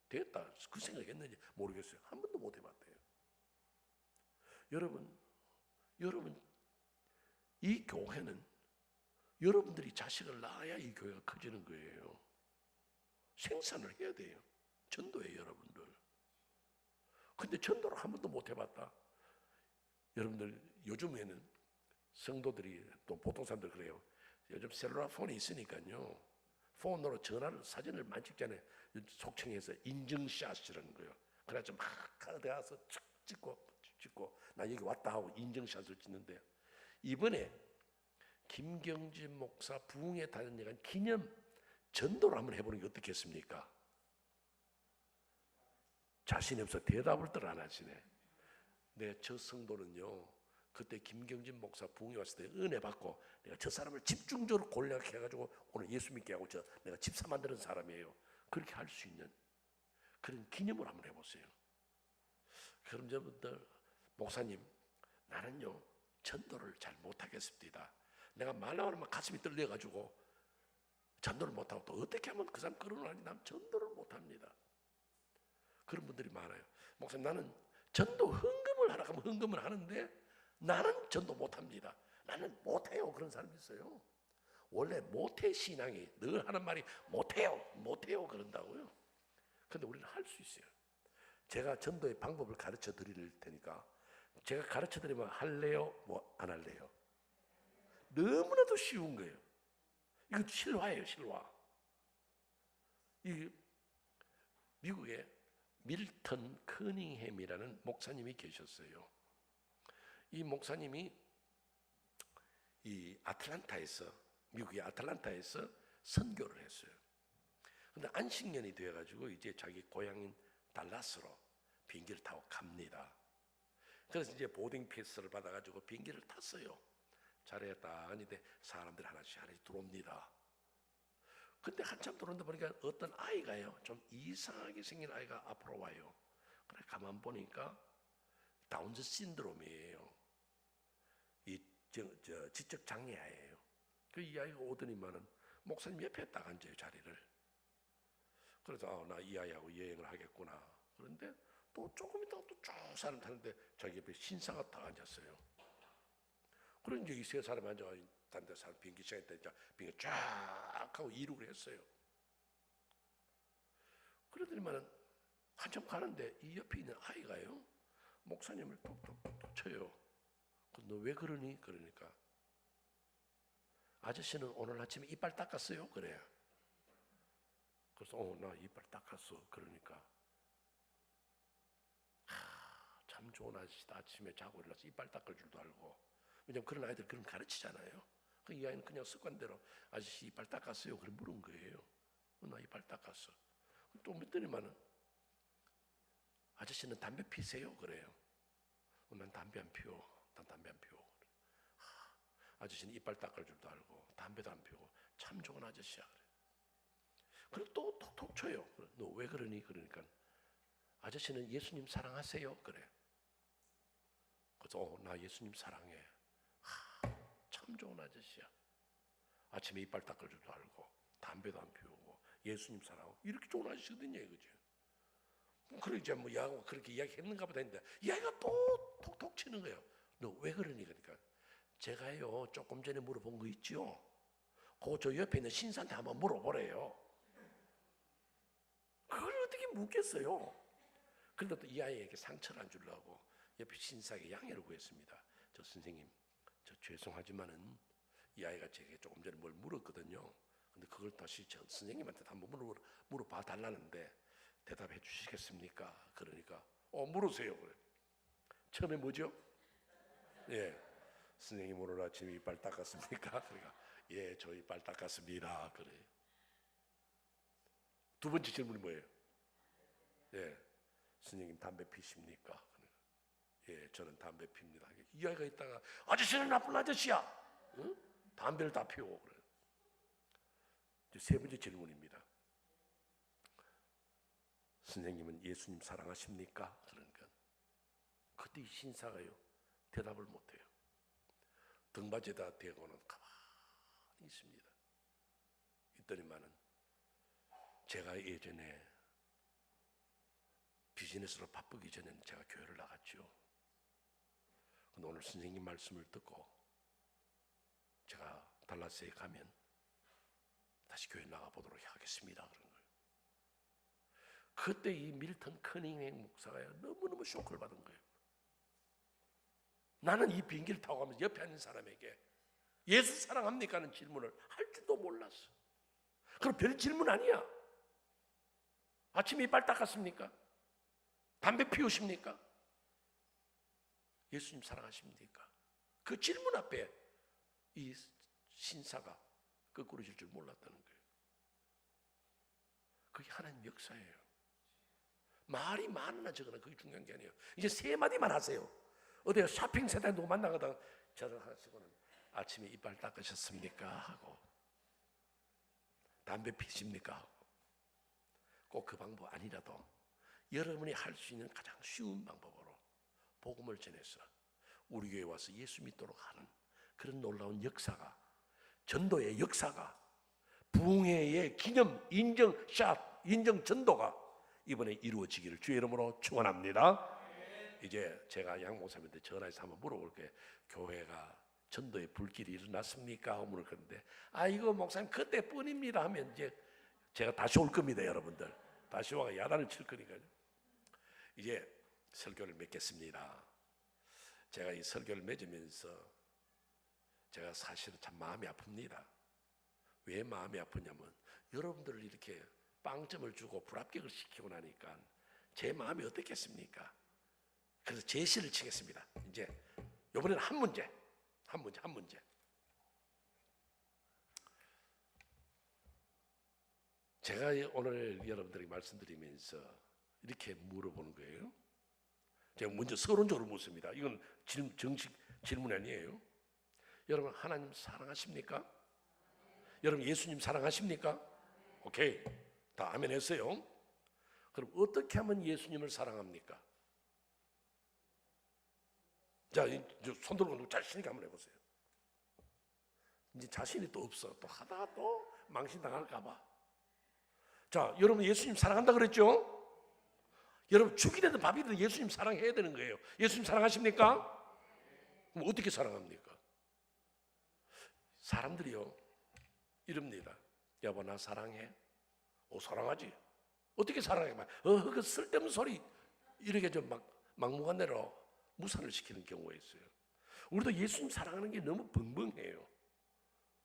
됐다 그 생각했는지 모르겠어요. 한 번도 못 해봤대요. 여러분 이 교회는 여러분들이 자식을 낳아야 이 교회가 커지는 거예요. 생산을 해야 돼요. 전도예요, 여러분들. 근데 전도를 한 번도 못 해봤다. 여러분들 요즘에는 성도들이 또 보통 사람들 그래요. 요즘 셀룰라 폰이 있으니까요. 폰으로 전화를 사진을 많이 찍잖아요. 속칭해서 인증샷이라는 거예요. 그래서 막 가서 찍고 나 여기 왔다 하고 인증샷을 찍는데 이번에 김경진 목사 부흥에 다녀간 기념 전도를 한번 해보는 게 어떻겠습니까? 자신이 없어 대답을 들 안 하시네. 저 성도는요. 그때 김경진 목사 부흥에 왔을 때 은혜 받고 내가 저 사람을 집중적으로 골라해가지고 오늘 예수 믿게 하고 내가 집사 만드는 사람이에요. 그렇게 할 수 있는 그런 기념을 한번 해보세요. 그럼 여러분들 목사님 나는요 전도를 잘 못하겠습니다. 내가 말 나오면 가슴이 떨려가지고 전도를 못하고 또 어떻게 하면 그 사람 끌어내지 난 전도를 못합니다. 그런 분들이 많아요. 목사님 나는 전도 헌금을 하라 하면 헌금을 하는데 나는 전도 못합니다. 나는 못해요. 그런 사람이 있어요. 원래 못해 신앙이 늘 하는 말이 못해요 그런다고요. 근데 우리는 할 수 있어요. 제가 전도의 방법을 가르쳐 드릴 테니까 제가 가르쳐 드리면 할래요? 뭐 안 할래요? 너무나도 쉬운 거예요. 이거 실화예요, 실화. 이 미국에 밀턴 커닝햄이라는 목사님이 계셨어요. 이 목사님이 이 아틀란타에서 미국의 아틀란타에서 선교를 했어요. 근데 안식년이 되어가지고 이제 자기 고향인 달라스로 비행기를 타고 갑니다. 그래서 이제 보딩 패스를 받아가지고 비행기를 탔어요. 잘했다. 아닌데 사람들 하나씩 들어옵니다. 근데 한참 들어온다 보니까 어떤 아이가요, 좀 이상하게 생긴 아이가 앞으로 와요. 그래 가만 보니까 다운즈 신드롬이에요. 이 지적 장애아예요. 그 이 아이가 오더니만은 목사님 옆에 딱 앉아요 자리를. 그래서 나 이 아이하고 여행을 하겠구나. 그런데 또 조금 있다가 또 쭉 사람 타는데 자기 옆에 신사가 딱 앉았어요. 그런 이제 이 세 사람 앉아가 다른 데 사람 비행기 시작했다 이제 비행기 쫙 하고 이륙을 했어요. 그러더니만은 한참 가는데 이 옆에 있는 아이가요 목사님을 톡톡톡 쳐요. 너 왜 그러니? 그러니까 아저씨는 오늘 아침에 이빨 닦았어요? 그래요. 그래서 나 이빨 닦았어. 그러니까 참 좋은 아저씨다. 아침에 자고 일어나서 이빨 닦을 줄도 알고. 왜냐면 그런 아이들 그런 가르치잖아요. 이 아이는 그냥 습관대로 아저씨 이빨 닦았어요? 그래 물은 거예요. 나 이빨 닦았어. 또 믿더니만은 아저씨는 담배 피세요? 그래요. 난 담배 안 피워. 난 담배 안 피워. 아저씨는 이빨 닦을 줄도 알고 담배도 안 피우고 참 좋은 아저씨야. 그래. 그리고 또 톡톡 쳐요. 너 왜 그러니? 그러니까 아저씨는 예수님 사랑하세요? 그래. 그래서 나 예수님 사랑해. 참 좋은 아저씨야. 아침에 이빨 닦을 줄도 알고 담배도 안 피우고 예수님 사랑하고 이렇게 좋은 아저씨거든요, 이거죠. 그러니까 이제 뭐 야가 그렇게 이야기했는가 보다 했는데 이 아이가 또 톡톡 치는 거예요. 너 왜 그러니? 그러니까 제가요 조금 전에 물어본 거 있죠. 그거 저 옆에 있는 신사한테 한번 물어보래요. 그걸 어떻게 묻겠어요? 그런데 또 이 아이에게 상처를 안 주려고 옆에 신사에게 양해를 구했습니다. 저 선생님, 저 죄송하지만은 이 아이가 제게 조금 전에 뭘 물었거든요. 근데 그걸 다시 저 선생님한테 한번 물어봐 달라는데 대답해 주시겠습니까? 그러니까 물으세요. 그래. 처음에 뭐죠? 예, 선생님 오늘 아침에 이빨 닦았습니까? 그러니까 예, 저 이빨 닦았습니다. 그래. 두 번째 질문이 뭐예요? 예, 선생님 담배 피십니까? 예, 저는 담배 핍니다. 이 아이가 있다가 아저씨는 나쁜 아저씨야. 응? 담배를 다 피우고 그래. 이제 세 번째 질문입니다. 선생님은 예수님 사랑하십니까? 그러니까 그때 이 신사가요 대답을 못해요. 등받이에다 대고는 가만히 있습니다. 있더니만은 제가 예전에 비즈니스로 바쁘기 전에는 제가 교회를 나갔죠. 근데 오늘 선생님 말씀을 듣고 제가 달라스에 가면 다시 교회 나가보도록 하겠습니다. 그런 거예요. 그때 이 밀턴 커닝햄 목사가 너무너무 쇼크를 받은 거예요. 나는 이 비행기를 타고 가면서 옆에 앉은 사람에게 예수 사랑합니까? 하는 질문을 할 줄도 몰랐어. 그럼 별 질문 아니야. 아침에 이빨 닦았습니까? 담배 피우십니까? 예수님 사랑하십니까? 그 질문 앞에 이 신사가 거꾸로질 줄 몰랐다는 거예요. 그게 하나님 역사예요. 말이 많으나 적으나 그게 중요한 게 아니에요. 이제 세 마디만 하세요. 어디 쇼핑 세대 누구 만나거든 저를 하시고는 아침에 이빨 닦으셨습니까? 하고 담배 피십니까? 하고 꼭 그 방법 아니라도 여러분이 할 수 있는 가장 쉬운 방법으로 복음을 전해서 우리 교회에 와서 예수 믿도록 하는 그런 놀라운 역사가, 전도의 역사가, 부흥회의 기념 인정샷, 인정 전도가 이번에 이루어지기를 주의 이름으로 축원합니다. 이제 제가 양 목사님한테 전화해서 한번 물어볼게요. 교회가 전도의 불길이 일어났습니까? 물어보는데 이거 목사님 그때뿐입니다 하면 이제 제가 다시 올 겁니다. 여러분들 다시 와서 야단을 칠 거니까요. 이제 설교를 맺겠습니다. 제가 이 설교를 맺으면서 제가 사실은 참 마음이 아픕니다. 왜 마음이 아프냐면 여러분들을 이렇게 빵점을 주고 불합격을 시키고 나니까 제 마음이 어떻겠습니까? 그래서 제시를 치겠습니다. 이제 이번에는 한 문제. 제가 오늘 여러분들에게 말씀드리면서 이렇게 물어보는 거예요. 제가 먼저 서론적으로 묻습니다. 이건 정식 질문 아니에요. 여러분 하나님 사랑하십니까? 여러분 예수님 사랑하십니까? 오케이. 다 아멘 했어요. 그럼 어떻게 하면 예수님을 사랑합니까? 자, 손 들고 자신있게 한번 해보세요. 이제 자신이 또 없어. 또 하다가 또 망신당할까봐. 자, 여러분 예수님 사랑한다 그랬죠? 여러분 죽이 되든 밥이 되든 예수님 사랑해야 되는 거예요. 예수님 사랑하십니까? 그럼 어떻게 사랑합니까? 사람들이요 이럽니다. 여보 나 사랑해? 사랑하지. 어떻게 사랑해? 그 쓸데없는 소리 이렇게 좀 막무가내로 무산을 시키는 경우가 있어요. 우리도 예수님 사랑하는 게 너무 벙벙해요.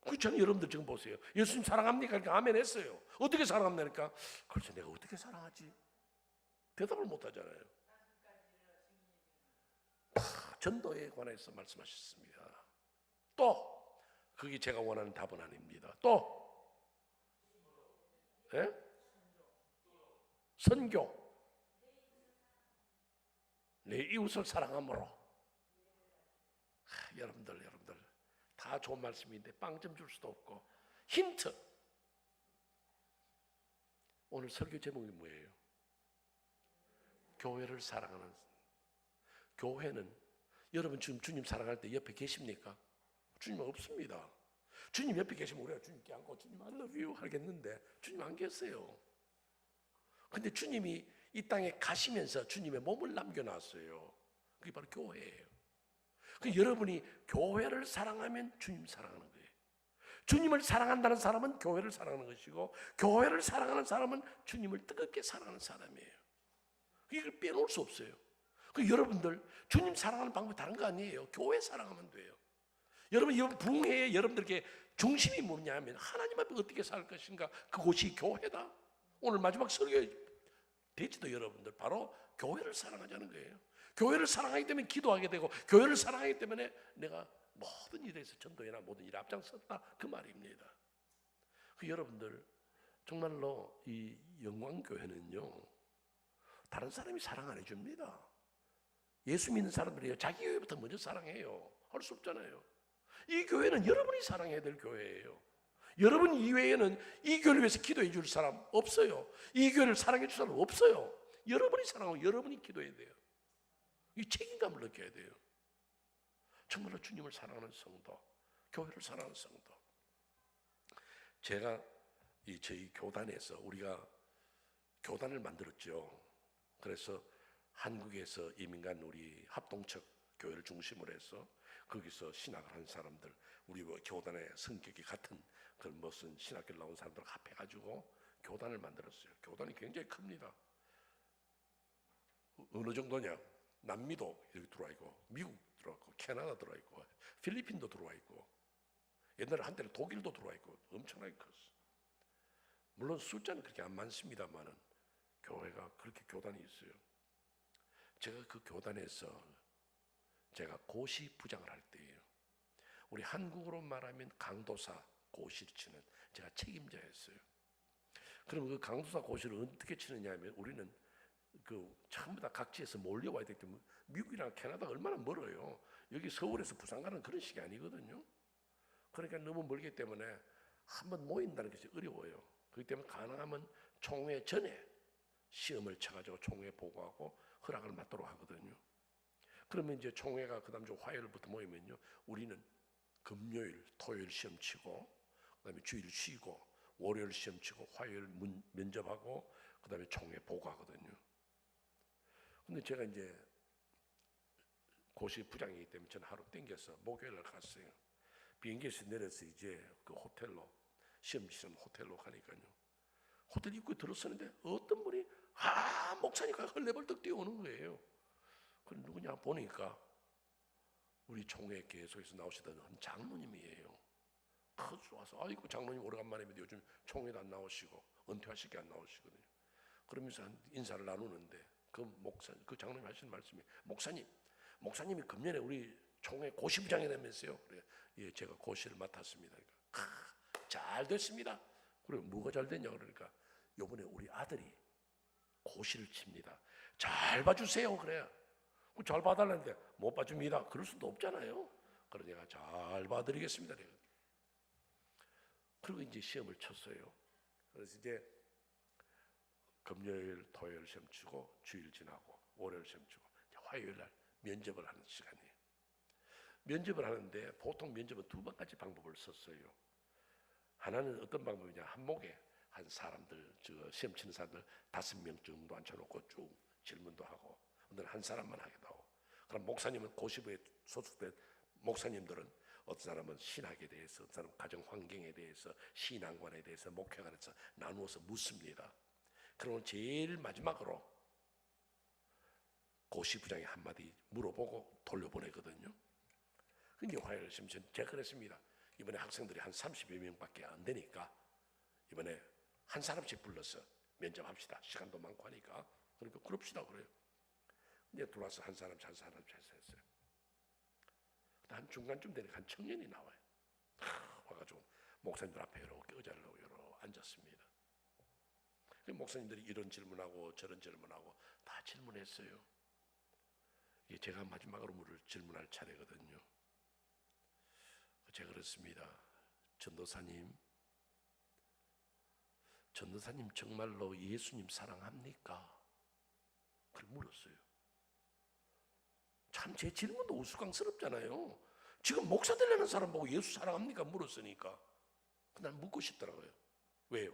그렇잖아요. 여러분들 지금 보세요. 예수님 사랑합니까? 그러니까 아멘 했어요. 어떻게 사랑합니까? 그래서 내가 어떻게 사랑하지? 대답을 못 하잖아요. 전도에 관해서 말씀하셨습니다. 또 그게 제가 원하는 답은 아닙니다. 또 선교 내 이웃을 사랑함으로 여러분들 다 좋은 말씀인데 빵점 줄 수도 없고 힌트 오늘 설교 제목이 뭐예요? 교회를 사랑하는 교회는 여러분 지금 주님 사랑할 때 옆에 계십니까? 주님 없습니다. 주님 옆에 계시면 우리가 주님께 안고 주님 I love you 하겠는데 주님 안 계세요. 근데 주님이 이 땅에 가시면서 주님의 몸을 남겨놨어요. 그게 바로 교회예요. 그 여러분이 교회를 사랑하면 주님 사랑하는 거예요. 주님을 사랑한다는 사람은 교회를 사랑하는 것이고 교회를 사랑하는 사람은 주님을 뜨겁게 사랑하는 사람이에요. 이걸 빼놓을 수 없어요. 그 여러분들 주님 사랑하는 방법이 다른 거 아니에요. 교회 사랑하면 돼요. 여러분 이번 부흥회에 여러분들께 중심이 뭐냐면 하나님 앞에 어떻게 살 것인가 그곳이 교회다. 오늘 마지막 설교에 대지도 여러분들 바로 교회를 사랑하자는 거예요. 교회를 사랑하기 때문에 기도하게 되고 교회를 사랑하기 때문에 내가 모든 일에서 전도회나 모든 일에 앞장섰다 그 말입니다. 그 여러분들 정말로 이 영광교회는요 다른 사람이 사랑 안 해줍니다. 예수 믿는 사람들이요 자기 교회부터 먼저 사랑해요. 할 수 없잖아요. 이 교회는 여러분이 사랑해야 될 교회예요. 여러분 이외에는 이 교회를 위해서 기도해 줄 사람 없어요. 이 교회를 사랑해 줄 사람 없어요. 여러분이 사랑하고 여러분이 기도해야 돼요. 이 책임감을 느껴야 돼요. 정말로 주님을 사랑하는 성도, 교회를 사랑하는 성도. 제가 저희 교단에서 우리가 교단을 만들었죠. 그래서 한국에서 이민간 우리 합동척 교회를 중심으로 해서 거기서 신학을 한 사람들, 우리 교단의 성격이 같은 그런 무슨 신학교를 나온 사람들 합해가지고 교단을 만들었어요. 교단이 굉장히 큽니다. 어느 정도냐? 남미도 여기 들어와 있고, 미국 들어와 있고, 캐나다 들어와 있고, 필리핀도 들어와 있고, 옛날에 한때는 독일도 들어와 있고, 엄청나게 컸어. 물론 숫자는 그렇게 안 많습니다만은 교회가 그렇게 교단이 있어요. 제가 그 교단에서 제가 고시 부장을 할 때예요. 우리 한국으로 말하면 강도사 고시를 치는 제가 책임자였어요. 그럼 그 강도사 고시를 어떻게 치느냐 하면 우리는 전부 다 각지에서 몰려와야 되기 때문에 미국이랑 캐나다가 얼마나 멀어요. 여기 서울에서 부산 가는 그런 식이 아니거든요. 그러니까 너무 멀기 때문에 한번 모인다는 것이 어려워요. 그렇기 때문에 가능하면 총회 전에 시험을 쳐가지고 총회 보고하고 허락을 받도록 하거든요. 그러면 이제 총회가 그 다음 주 화요일부터 모이면요, 우리는 금요일, 토요일 시험 치고, 그 다음에 주일 쉬고, 월요일 시험 치고, 화요일 면접하고, 그 다음에 총회 보고하거든요. 근데 제가 이제 고시 부장이기 때문에 저는 하루 땡겨서 목요일 날 갔어요. 비행기에서 내려서 이제 그 호텔로, 시험 치는 호텔로 가니까요. 호텔 입구에 들었었는데 어떤 분이 목사니까 헐레벌떡 뛰어오는 거예요. 그 누구냐 보니까 우리 총회 계속해서 나오시던 한 장로님이에요. 커서 와서 아이고 장로님 오래간만에 뵙는데 요즘 총회도 안 나오시고 은퇴하실 게 안 나오시거든요. 그러면서 인사를 나누는데 그 장로님 하시는 말씀이 목사님이 금년에 우리 총회 고시부장이 되면서요. 그래, 예, 제가 고시를 맡았습니다. 그러니까 잘 됐습니다. 그래 뭐가 잘 됐냐 그러니까 요번에 우리 아들이 고시를 칩니다. 잘 봐주세요. 그래요. 잘 봐달라는데 못 봐줍니다. 그럴 수도 없잖아요. 그러니까 잘 봐드리겠습니다. 그리고 이제 시험을 쳤어요. 그래서 이제 금요일, 토요일 시험 치고 주일 지나고 월요일 시험 치고 화요일 날 면접을 하는 시간이에요. 면접을 하는데 보통 면접은 두 가지 방법을 썼어요. 하나는 어떤 방법이냐, 한목에 한 사람들, 시험 치는 사람들 5명 정도 앉혀놓고 쭉 질문도 하고, 오늘 한 사람만 하기도 하고. 그럼 목사님은 고시부에 소속된 목사님들은 어떤 사람은 신학에 대해서, 어떤 사람은 가정 환경에 대해서, 신앙관에 대해서, 목회관에 대해서 나누어서 묻습니다. 그러면 제일 마지막으로 고시부장이 한마디 물어보고 돌려보내거든요. 근데 화요일 시험 제가 그랬습니다. 이번에 학생들이 한 30여 명밖에 안 되니까 이번에 한 사람씩 불러서 면접합시다. 시간도 많고 하니까. 그러니까 그럽시다 그래요. 이제 들어와서 한 사람씩 했어요. 한 중간쯤 되니까 한 청년이 나와요. 와가지고 목사님들 앞에 이렇게 의자를 놓고 앉았습니다. 목사님들이 이런 질문하고 저런 질문하고 다 질문했어요. 이게 제가 마지막으로 물을 질문할 차례거든요. 제가 그랬습니다. 전도사님 정말로 예수님 사랑합니까? 그걸 물었어요. 참 제 질문도 우스꽝스럽잖아요. 지금 목사 되려는 사람 보고 예수 사랑합니까? 물었으니까. 난 묻고 싶더라고요. 왜요?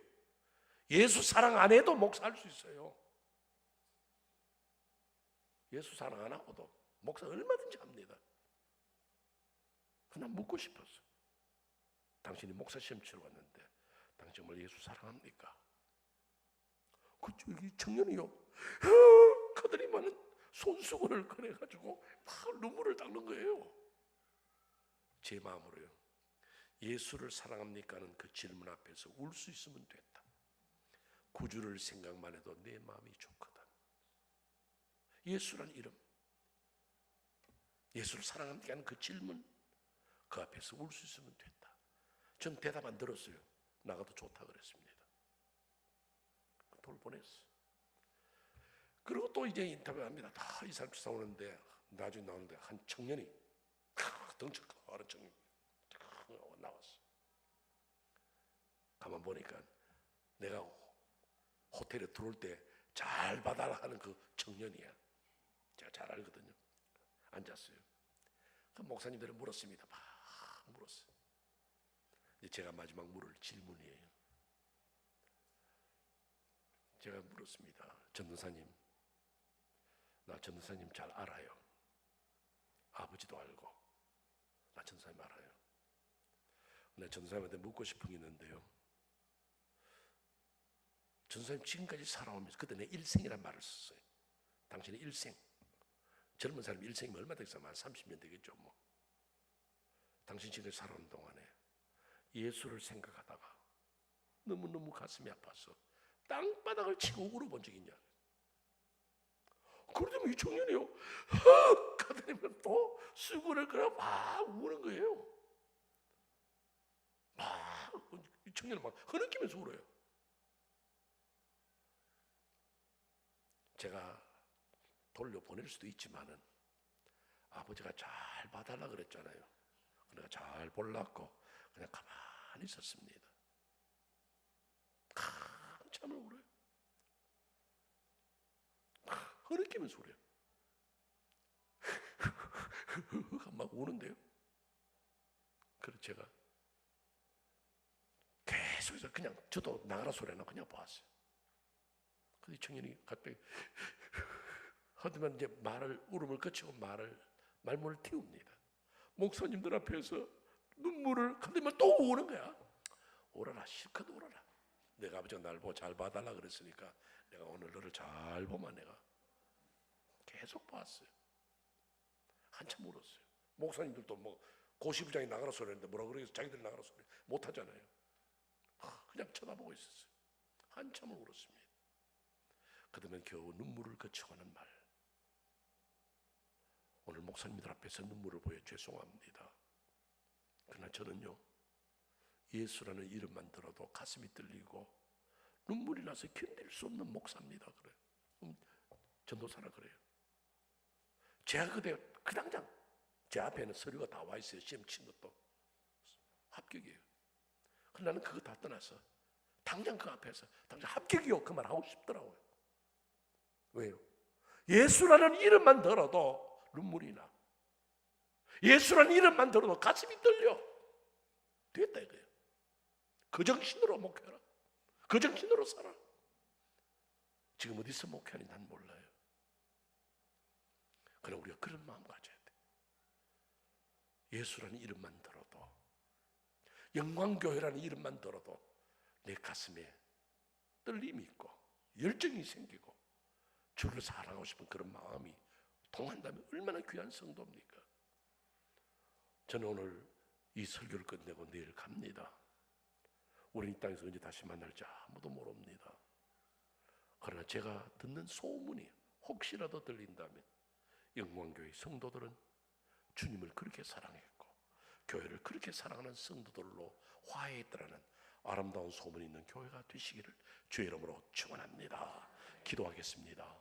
예수 사랑 안 해도 목사할 수 있어요. 예수 사랑 안 하고도 목사 얼마든지 합니다. 난 묻고 싶었어. 당신이 목사 시험 치러 왔는데 당신 정말 예수 사랑합니까? 이 청년이요, 그들이 많은 손수건을 꺼내가지고 막 눈물을 닦는 거예요. 제 마음으로요, 예수를 사랑합니까는 그 질문 앞에서 울 수 있으면 됐다. 구주를 생각만 해도 내 마음이 좋거든. 예수란 이름, 예수를 사랑합니까 하는 그 질문, 그 앞에서 울 수 있으면 됐다. 전 대답 안 들었어요. 나가도 좋다 그랬습니다. 돌보냈어. 그리고 또 이제 인터뷰합니다. 다 이 사람 싸우는데 나중에 나오는데 한 청년이 덩치 큰 청년이 나왔어. 가만 보니까 내가 호텔에 들어올 때 잘 받아라 하는 그 청년이야. 제가 잘 알거든요. 앉았어요. 그 목사님들은 물었습니다. 막 물었어요. 이제 제가 마지막 물을 질문이에요. 제가 물었습니다. 전도사님, 나 전도사님 잘 알아요. 아버지도 알고 나 전도사님 알아요. 근데 전도사님한테 묻고 싶은 게 있는데요. 전도사님 지금까지 살아오면서 그때 내 일생이란 말을 썼어요. 당신의 일생. 젊은 사람 일생이면 얼마 되겠어요? 한 30년 되겠죠 뭐. 당신 지금까지 살아오는 동안에 예수를 생각하다가 너무너무 가슴이 아파서 땅바닥을 치고 울어본 적이 있냐? 그러더니 이 청년이요, 가더니면 또 수건을 그냥 막 우는 거예요. 막 이 청년은 막 흐느끼면서 울어요. 제가 돌려보낼 수도 있지만은 아버지가 잘 봐달라 그랬잖아요. 내가 잘 볼랐고 그냥 가만히 있었습니다. 한참을 울어요. 흐느끼면서 울어요. 막 우는데요. 그래서 제가 계속해서 그냥 저도 나가라 소리 안 하고 그냥 보았어요. 근데 이 청년이 갑자기 하더만 이제 울음을 그치고 말문을 틔웁니다. 목사님들 앞에서 눈물을 하더만 또 우는 거야. 울어라, 실컷 울어라. 내가 아버지가 날 보고 잘 봐달라 그랬으니까 내가 오늘 너를 잘 보면 내가 계속 봤어요. 한참 울었어요. 목사님들도 뭐 고시부장이 나가라 소리 했는데 뭐라 그래서 자기들이 나가라 소리 못 하잖아요. 그냥 쳐다보고 있었어요. 한참을 울었습니다. 그러면 겨우 눈물을 그쳐가는 말. 오늘 목사님들 앞에서 눈물을 보여 죄송합니다. 그러나 저는요, 예수라는 이름만 들어도 가슴이 떨리고 눈물이 나서 견딜 수 없는 목사입니다. 그래요. 전도사라 그래요. 제가 그때 그 당장 제 앞에는 서류가 다 와 있어요. 시험 친 것도 합격이에요. 그러나 나는 그거 다 떠나서 당장 그 앞에서 당장 합격이요 그 말 하고 싶더라고요. 왜요? 예수라는 이름만 들어도 눈물이 나. 예수라는 이름만 들어도 가슴이 떨려. 됐다 이거예요. 그 정신으로 목회하라. 그 정신으로 살아. 지금 어디서 목회하는지 난 몰라요. 그러나 우리가 그런 마음 가져야 돼. 예수라는 이름만 들어도, 영광교회라는 이름만 들어도 내 가슴에 떨림이 있고 열정이 생기고 주를 사랑하고 싶은 그런 마음이 통한다면 얼마나 귀한 성도입니까? 저는 오늘 이 설교를 끝내고 내일 갑니다. 우리 이 땅에서 언제 다시 만날지 아무도 모릅니다. 그러나 제가 듣는 소문이 혹시라도 들린다면 영광교회 성도들은 주님을 그렇게 사랑했고 교회를 그렇게 사랑하는 성도들로 화해했더라는 아름다운 소문이 있는 교회가 되시기를 주의 이름으로 축원합니다. 기도하겠습니다.